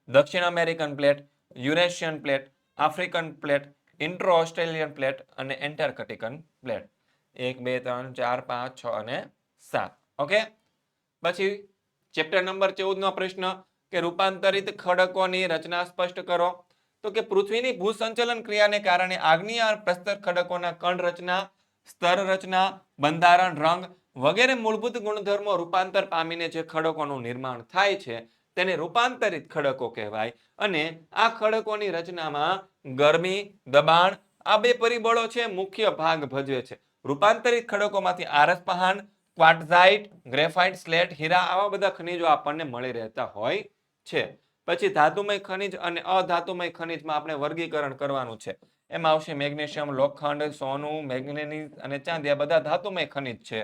દક્ષિણ American plate, Eurasian plate, African plate, intro Australian plate અને એન્ટાર્કટિકન પ્લેટ. 1, 2, 3, 4, 5, 6 અને 7. ઓકે, પછી ચેપ્ટર નંબર 14નો પ્રશ્ન કે રૂપાંતરિત ખડકોની રચના સ્પષ્ટ કરો. તો કે પૃથ્વીની ભૂસંચલન ક્રિયાને કારણે આગ્નેય પ્રસ્તર ખડકોના કણ રચના, સ્તર રચના, બંધારણ, રંગ વગેરે મૂળભૂત ગુણધર્મો રૂપાંતર પામીને જે ખડકોનું નિર્માણ થાય છે તેને રૂપાંતરિત ખડકો કહેવાય. અને આ ખડકોની રચનામાં ગરમી, દબાણ આ બે પરિબળો છે મુખ્ય ભાગ ભજવે છે. રૂપાંતરિત ખડકોમાંથી આરસ પહાણ, ક્વાર્ટઝાઇટ, ગ્રેફાઇટ, સ્લેટ, હીરા આવા બધા ખનિજો આપણને મળી રહેતા હોય છે. પછી ધાતુમય ખનિજ અને અધાતુમય ખનિજમાં આપણે વર્ગીકરણ કરવાનું છે. એમાં આવશે મેગ્નેશિયમ, લોખંડ, સોનું, મેંગેનીઝ અને ચાંદી આ બધા ધાતુમય ખનિજ છે.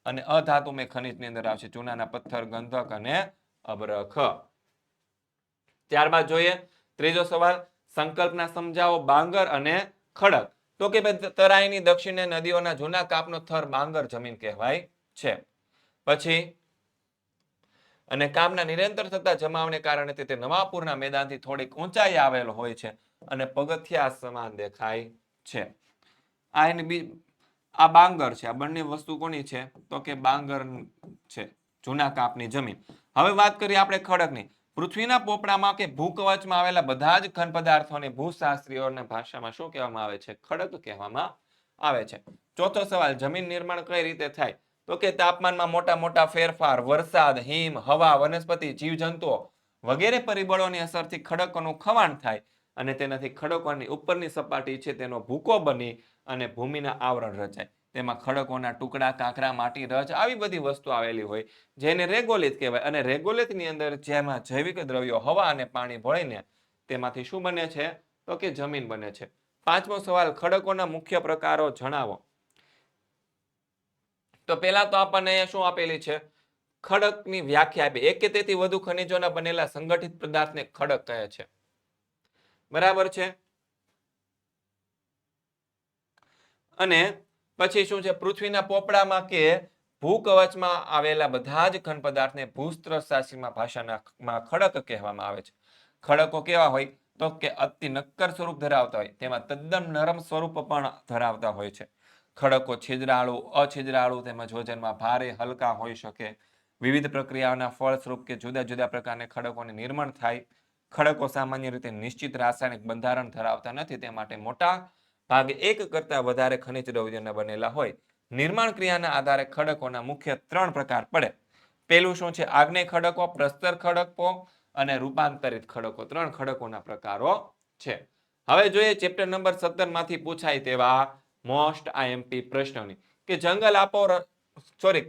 અને અધાતુમય ખનિજની અંદર આવશે ચૂનાના પથ્થર, ગંધક અને અબરખ. ત્યારબાદ જોઈએ ત્રીજો સવાલ, સંકલ્પના સમજાવો બાંગર અને ખડક. તો કે તરાઈની દક્ષિણે નદીઓના જૂના કાપનો થર બાંગર જમીન કહેવાય છે. પછી અને કામના નિરંતર થતા જમાવને કારણે તે નવાપુરના મેદાનથી થોડીક ઊંચાઈ આવેલો હોય છે અને પગથિયા સમાન દેખાય છે. આ બાંગર છે. આ બંને વસ્તુ કોની છે તો કે બાંગર છે, જૂના કાપની જમીન. હવે વાત કરીએ આપણે ખડકની. પૃથ્વીના પોપડામાં કે ભૂકવચમાં આવેલા બધા જ ઘન પદાર્થોને ભૂશાસ્ત્રીઓના ભાષામાં શું કહેવામાં આવે છે? ખડક કહેવામાં આવે છે. ચોથો સવાલ, જમીન નિર્માણ કઈ રીતે થાય? તો કે તાપમાનમાં મોટા મોટા ફેરફાર, વરસાદ, હિમ, હવા, વનસ્પતિ, જીવજંતુઓ વગેરે પરિબળોની અસરથી ખડકોનું ખવાણ થાય અને તેનાથી ખડકોની ઉપરની સપાટી છે તેનો ભૂકો બની અને ભૂમિના આવરણ રચાય. તેમાં ખડકોના ટુકડા, કાંકરા, માટી, રજ આવી બધી વસ્તુ આવેલી હોય જેને રેગોલિત કહેવાય. અને રેગોલિતની અંદર જેમાં જૈવિક દ્રવ્યો હવા અને પાણી ભળીને તેમાંથી શું બને છે તો કે જમીન બને છે. પાંચમો સવાલ, ખડકોના મુખ્ય પ્રકારો જણાવો. તો પહેલા તો આપણને અહીંયા શું આપેલી છે? ખડકની વ્યાખ્યા આપી. એક કે તેથી વધુ ખનિજોના બનેલા સંગઠિત પદાર્થને ખડક કહે છે. બરાબર છે. અને પછી શું છે, પૃથ્વીના પોપડામાં કે ભૂકવચમાં આવેલા બધા જ ઘન પદાર્થને ભૂસ્ત્રશાસ્ત્રીમાં ભાષામાં ખડક કહેવામાં આવે છે. ખડકો કેવા હોય તો કે અતિ નક્કર સ્વરૂપ ધરાવતા હોય, તેમાં તદ્દન નરમ સ્વરૂપ પણ ધરાવતા હોય છે. ખડકો છિદ્રાળુ, અછિદ્રાળુ તેમજ વજનમાં ભારે, હલકા હોઈ શકે. વિવિધ પ્રક્રિયાઓના ફળ સ્વરૂપ કે જુદા જુદા પ્રકારના ખડકોનું નિર્માણ થાય. ખડકો સામાન્ય રીતે નિશ્ચિત રાસાયણિક બંધારણ ધરાવતા નથી, તે માટે મોટા ભાગે એક કરતા વધારે ખનિજ દ્રવ્યોના બનેલા હોય. નિર્માણ ક્રિયાના આધારે ખડકોના મુખ્ય 3 પ્રકાર પડે. પેલું શું છે, આગ્નેય ખડકો, પ્રસ્તર ખડકો અને રૂપાંતરિત ખડકો. 3 ખડકોના પ્રકારો છે. હવે જોઈએ ચેપ્ટર નંબર 17 માંથી પૂછાય તેવા મોસ્ટ આઈએમપી પ્રશ્નોની કે જંગલ આપો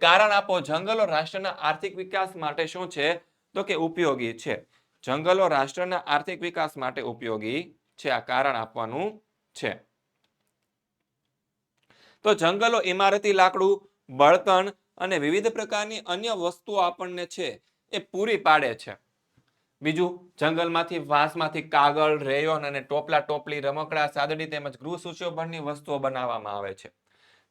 કારણ આપો, જંગલો રાષ્ટ્રના આર્થિક વિકાસ માટે શું છે તો કે ઉપયોગી છે. જંગલો રાષ્ટ્રના આર્થિક વિકાસ માટે ઉપયોગી છે, આ કારણ આપવાનું છે. તો જંગલો ઇમારતી લાકડું, બળતણ અને વિવિધ પ્રકારની અન્ય વસ્તુઓ આપણને છે એ પૂરી પાડે છે. બીજું, જંગલમાંથી વાંસમાંથી કાગળ, રેયોન અને ટોપલા ટોપલી, રમકડા, સાદડી તેમજ ગૃહ સુશોભનની વસ્તુઓ બનાવવામાં આવે છે.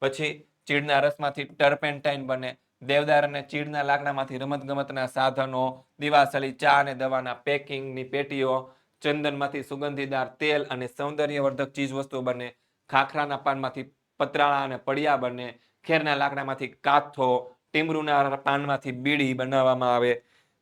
પછી ચીડના રસમાંથી ટર્પેન્ટાઇન બને. દેવદાર અને ચીડના લાકડામાંથી રમતગમતના સાધનો, દીવાસળી, ચા અને દવાના પેકિંગની પેટીઓ, ચંદનમાંથી સુગંધીદાર તેલ અને સૌંદર્યવર્ધક ચીજ વસ્તુઓ બને. ખાખરાના પાનમાંથી પતરાળા અને પડિયા બને. ખેરના લાકડામાંથી કાથો, ટીમરૂના પાનમાંથી બીડી બનાવવામાં આવે.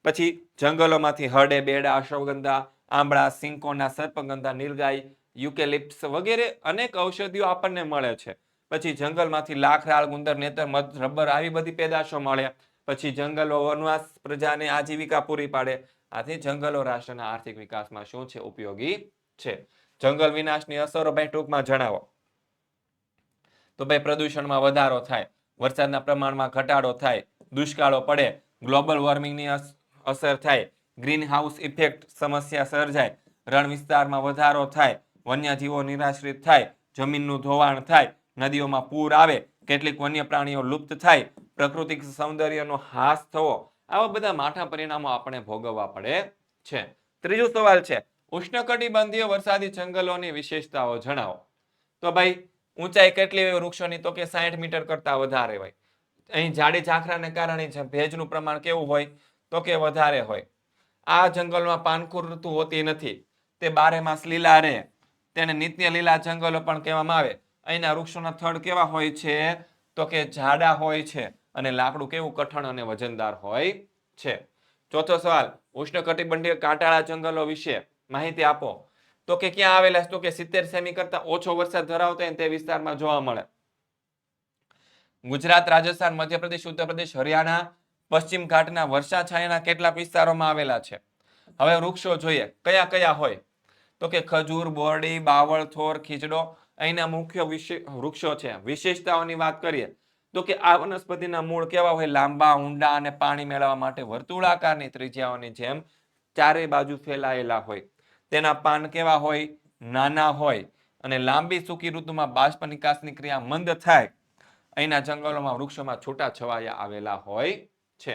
પછી જંગલોમાંથી હરડે, બેડા, અશ્વગંધા, આંબળા, સિંકોના, સર્પગંધા, નીલગાય, યુકેલિપ્સ વગેરે અનેક ઔષધિઓ આપણને મળે છે. પછી જંગલમાંથી લાખરાળ, ગુંદર, નેતર, મધ, રબર આવી બધી પેદાશો મળે. પછી જંગલો વનવાસ પ્રજાને આજીવિકા પૂરી પાડે. આથી જંગલો રાષ્ટ્રના આર્થિક વિકાસમાં શું છે, ઉપયોગી છે. જંગલ વિનાશની અસરો ભાઈ ટૂંકમાં જણાવો. તો ભાઈ પ્રદૂષણમાં વધારો થાય, વરસાદના પ્રમાણમાં ઘટાડો થાય, દુષ્કાળો પડે, ગ્લોબલ વોર્મિંગની અસર થાય, ગ્રીન હાઉસ ઇફેક્ટ સમસ્યા સર્જાય, રણ વિસ્તારમાં વધારો થાય, વન્યજીવો નિરાશ્રિત થાય, જમીનનું ધોવાણ થાય, નદીઓમાં પૂર આવે, કેટલીક વન્ય પ્રાણીઓ લુપ્ત થાય, પ્રાકૃતિક સૌંદર્યનો હાસ થવો, આવા બધા માઠા પરિણામો આપણે ભોગવવા પડે છે. ત્રીજો સવાલ છે, ઉષ્ણકટિબંધીય વરસાદી જંગલોની વિશેષતાઓ જણાવો. તો ભાઈ ઊંચાઈ કેટલી હોય વૃક્ષોની તો કે 60 મીટર કરતા વધારે હોય. અહીં જાડી ઝાંખરાને કારણે ભેજનું પ્રમાણ કેવું હોય તો કે વધારે હોય. આ જંગલમાં પાનખુર ઋતુ હોતી નથી, તે 12 માસ લીલા રહે. તેને નિત્ય લીલા જંગલો પણ કહેવામાં આવે. અહીંના વૃક્ષોના થડ કેવા હોય છે તો કે જાડા હોય છે અને લાકડું કેવું કઠણ અને વજનદાર હોય છે. ચોથો સવાલ, ઉષ્ણકટિબંધીય કાંટાળા જંગલો વિશે માહિતી આપો. તો કે ક્યાં આવેલા છે તો કે 70 સેમી કરતા ઓછો વરસાદ ધરાવતા હોય તે વિસ્તારમાં જોવા મળે. ગુજરાત, રાજસ્થાન, મધ્યપ્રદેશ, ઉત્તર પ્રદેશ, હરિયાણા, પશ્ચિમ ઘાટના વર્ષા છાયાના કેટલાક વિસ્તારોમાં આવેલા છે. હવે વૃક્ષો જોઈએ કયા કયા હોય તો કે ખજૂર, બોરડી, બાવળ, થોર, ખીજડો અહીંના મુખ્ય વૃક્ષો છે. વિશેષતાઓની વાત કરીએ તો કે આ વનસ્પતિના મૂળ કેવા હોય, લાંબા, ઊંડા અને પાણી મેળવવા માટે વર્તુળાકારની ત્રિજ્યાઓની જેમ ચારે બાજુ ફેલાયેલા હોય. તેના પાન કેવા હોય, નાના હોય અને લાંબી સૂકી ઋતુમાં બાષ્પ નિકાસની ક્રિયા મંદ થાય. અહીંના જંગલોમાં વૃક્ષોમાં છૂટા છવાયા આવેલા હોય છે.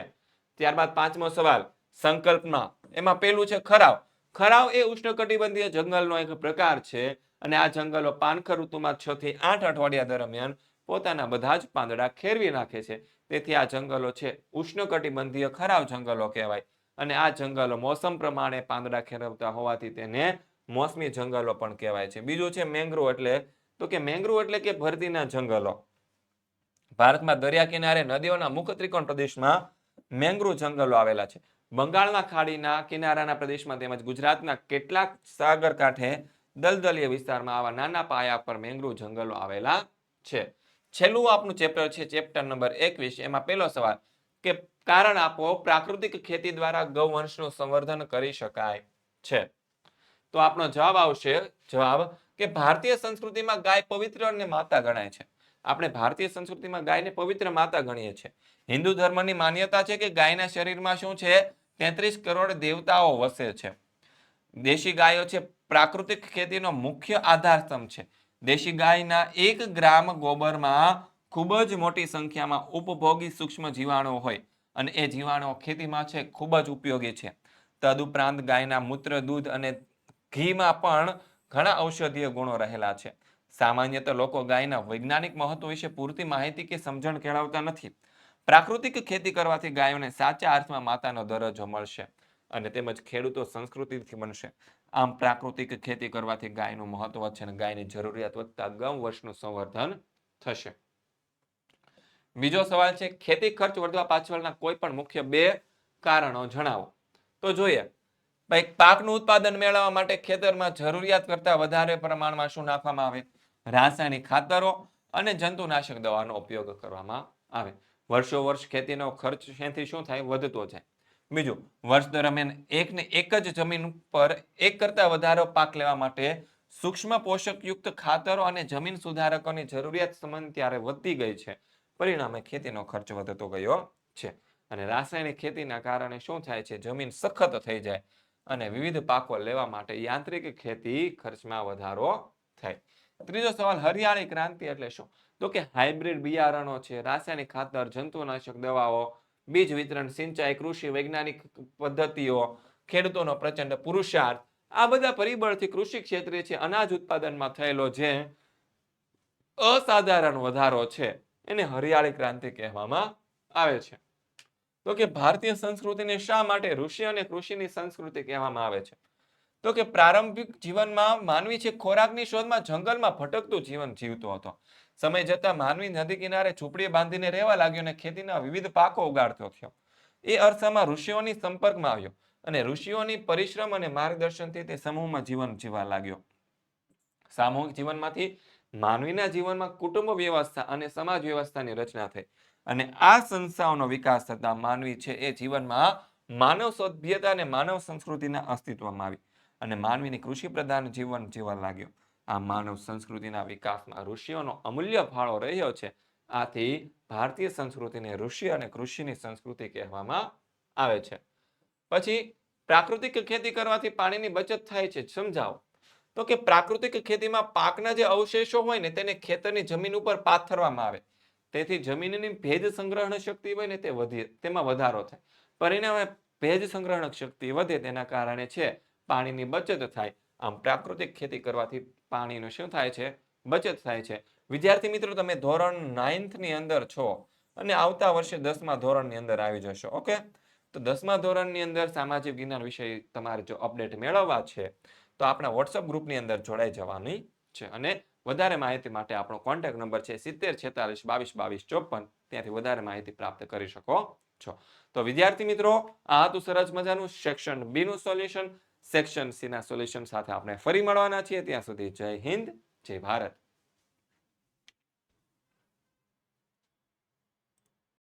ત્યારબાદ પાંચમો સવાલ, સંકલ્પમાં એમાં પેલું છે ખરાવ. ખરાવ એ ઉષ્ણકટિબંધીય જંગલનો એક પ્રકાર છે અને આ જંગલો પાનખર ઋતુમાં 6 થી 8 અઠવાડિયા દરમિયાન પોતાના બધા જ પાંદડા ખેરવી નાખે છે. તેથી આ જંગલો છે ઉષ્ણકટિબંધીય ખરાવ જંગલો કહેવાય. અને આ જંગલો મોસમ પ્રમાણે પાંદડા ખેરવતા હોવાથી તેને મોસમી જંગલો પણ કહેવાય છે. બીજું છે મેંગ્રોવ તો કે મેંગ્રોવ એટલે કે ભરતીના જંગલો. ભારતમાં દરિયા કિનારે નદીઓના મુખ્ય ત્રિકોણ પ્રદેશમાં મેંગ્રોવ જંગલો આવેલા છે. બંગાળના ખાડીના કિનારાના પ્રદેશમાં તેમજ ગુજરાતના કેટલાક સાગર કાંઠે દલદલીય વિસ્તારમાં આવા નાના પાયા પર મેંગ્રોવ જંગલો આવેલા છે. છેલ્લું આપણું ચેપ્ટર છે ચેપ્ટર નંબર 21. એમાં પહેલો સવાલ કે કારણ આપો, પ્રાકૃતિક ખેતી દ્વારા ગૌવંશનું સંવર્ધન કરી શકાય છે. તો આપણો જવાબ આવશે કે ભારતીય સંસ્કૃતિમાં ગાય પવિત્ર અને માતા ગણાય છે. આપણે ભારતીય સંસ્કૃતિમાં ગાયને પવિત્ર માતા ગણીએ છીએ. હિન્દુ ધર્મની માન્યતા છે કે ગાયના શરીરમાં શું છે 33 કરોડ દેવતાઓ વસે છે. દેશી ગાયો છે પ્રાકૃતિક ખેતીનો મુખ્ય આધારસ્તંભ છે. દેશી ગાયના 1 ગ્રામ ગોબરમાં ખૂબ જ મોટી સંખ્યામાં ઉપભોગી સૂક્ષ્મ જીવાણુઓ હોય અને એ જીવાણુઓ ખેતીમાં છે ખૂબ જ ઉપયોગી છે. તદુપરાંત ગાયના મૂત્ર, દૂધ અને ઘીમાં પણ ઘણા ઔષધીય ગુણો રહેલા છે. સામાન્યતઃ લોકો ગાયના વૈજ્ઞાનિક મહત્વ વિશે પૂરતી માહિતી કે સમજણ કેળવતા નથી. પ્રાકૃતિક ખેતી કરવાથી ગાયોને સાચા અર્થમાં માતાનો દરજ્જો મળશે અને તેમજ ખેડૂતો સંસ્કૃતિથી બનશે. આમ પ્રાકૃતિક ખેતી કરવાથી ગાયનું મહત્વ છે અને ગાયની જરૂરિયાત વધતા ગમ વર્ષનું સંવર્ધન થશે. બીજો સવાલ છે, ખેતી ખર્ચ વધવા પાછળના કોઈ પણ મુખ્ય 2 કારણો જણાવો. તો જોઈએ, ભાઈ પાકનું ઉત્પાદન મેળવવા માટે ખેતરમાં જરૂરિયાત કરતા વધારે પ્રમાણમાં શું નાખવામાં આવે? રાસાયણિક ખાતરો અને જંતુનાશક દવાનો ઉપયોગ કરવામાં આવે. વર્ષો વર્ષ ખેતીનો ખર્ચ શેથી શું થાય? વધતો જાય. બીજું, વર્ષ દરમિયાન એક જ જમીન પર એક કરતા વધારે પાક લેવા માટે સૂક્ષ્મ પોષકયુક્ત ખાતરો અને જમીન સુધારકોની જરૂરિયાત સમાન ત્યારે વધતી ગઈ છે. પરિણામે ખેતીનો ખર્ચ વધતો ગયો છે. અને રાસાયણિક ખેતીના કારણે શું થાય છે? જમીન સખત થઈ જાય અને વિવિધ પાકો લેવા માટે યાંત્રિક ખેતી ખર્ચમાં વધારો થાય. ત્રીજો સવાલ, હરિયાળી ક્રાંતિ એટલે શું? તો કે હાઇબ્રિડ બિયારણો છે, રાસાયણિક ખાતર, જંતુનાશક દવાઓ, બીજ વિતરણ, સિંચાઈ, કૃષિ વૈજ્ઞાનિક પદ્ધતિઓ, ખેડૂતોનો પ્રચંડ પુરુષાર્થ, આ બધા પરિબળથી કૃષિ ક્ષેત્રે છે અનાજ ઉત્પાદનમાં થયેલો જે અસાધારણ વધારો છે એને હરિયાળી ક્રાંતિ કહેવામાં આવે છે. તો કે ભારતીય સંસ્કૃતિને શા માટે ઋષિ અને કૃષિની સંસ્કૃતિ કહેવામાં આવે છે? તો કે પ્રારંભિક જીવનમાં માનવી છે ખોરાકની શોધમાં જંગલમાં ભટકતું જીવન જીવતો હતો. સમય જતા માનવી નદી કિનારે ઝૂંપડી બાંધીને રહેવા લાગ્યો અને ખેતીના વિવિધ પાકો ઉગાડતો થયો. એ અરસામાં ઋષિઓની સંપર્કમાં આવ્યો અને ઋષિઓની પરિશ્રમ અને માર્ગદર્શનથી તે સમૂહમાં જીવન જીવવા લાગ્યો. સામૂહિક જીવનમાંથી માનવીના જીવનમાં કુટુંબ વ્યવસ્થા અને સમાજ વ્યવસ્થાની રચના થઈ અને આ સંસ્થાઓનો વિકાસ થતા માનવી છે એ જીવનમાં માનવ સભ્યતા અને માનવ સંસ્કૃતિના અસ્તિત્વમાં આવી અને માનવીની કૃષિ પ્રધાન જીવન જીવવા લાગ્યો. આ માનવ સંસ્કૃતિના વિકાસમાં ઋષિઓનો અમૂલ્ય ફાળો રહ્યો છે. આથી ભારતીય સંસ્કૃતિને ઋષિ અને કૃષિની સંસ્કૃતિ કહેવામાં આવે છે. પછી પ્રાકૃતિક ખેતી કરવાથી પાણીની બચત થાય છે, સમજાવો. તો કે પ્રાકૃતિક ખેતીમાં પાકના જે અવશેષો હોય ને તેને ખેતરની જમીન ઉપર પાથરવામાં આવે. તેથી જમીનની ભેજ સંગ્રહણ શક્તિ હોય ને તે તેમાં વધારો થાય. પરિણામે ભેજ સંગ્રહણ શક્તિ વધે તેના કારણે છે પાણીની બચત થાય. આમ પ્રાકૃતિક ખેતી કરવાથી પાણીનું શું થાય છે? બચત થાય છે. વિદ્યાર્થી મિત્રો, તમે ધોરણ 9th ની અંદર છો અને આવતા વર્ષે 10મા ધોરણની અંદર આવી જશો. ઓકે, તો 10મા ધોરણની અંદર સામાજિક વિજ્ઞાન વિષય તમારે જો અપડેટ મેળવવા છે તો આપણા વોટ્સઅપ ગ્રુપની અંદર જોડાઈ જવાની છે અને વધારે માહિતી માટે આપણો કોન્ટેક્ટ નંબર છે 70 46 22 22 54. ત્યાંથી વધારે માહિતી પ્રાપ્ત કરી શકો છો. તો વિદ્યાર્થી મિત્રો, આ હતું સરસ મજાનું સેક્શન બી નું સોલ્યુશન. સેક્શન સી ના સોલ્યુશન સાથે આપણે ફરી મળવાના છીએ. ત્યાં સુધી જય હિન્દ, જય ભારત.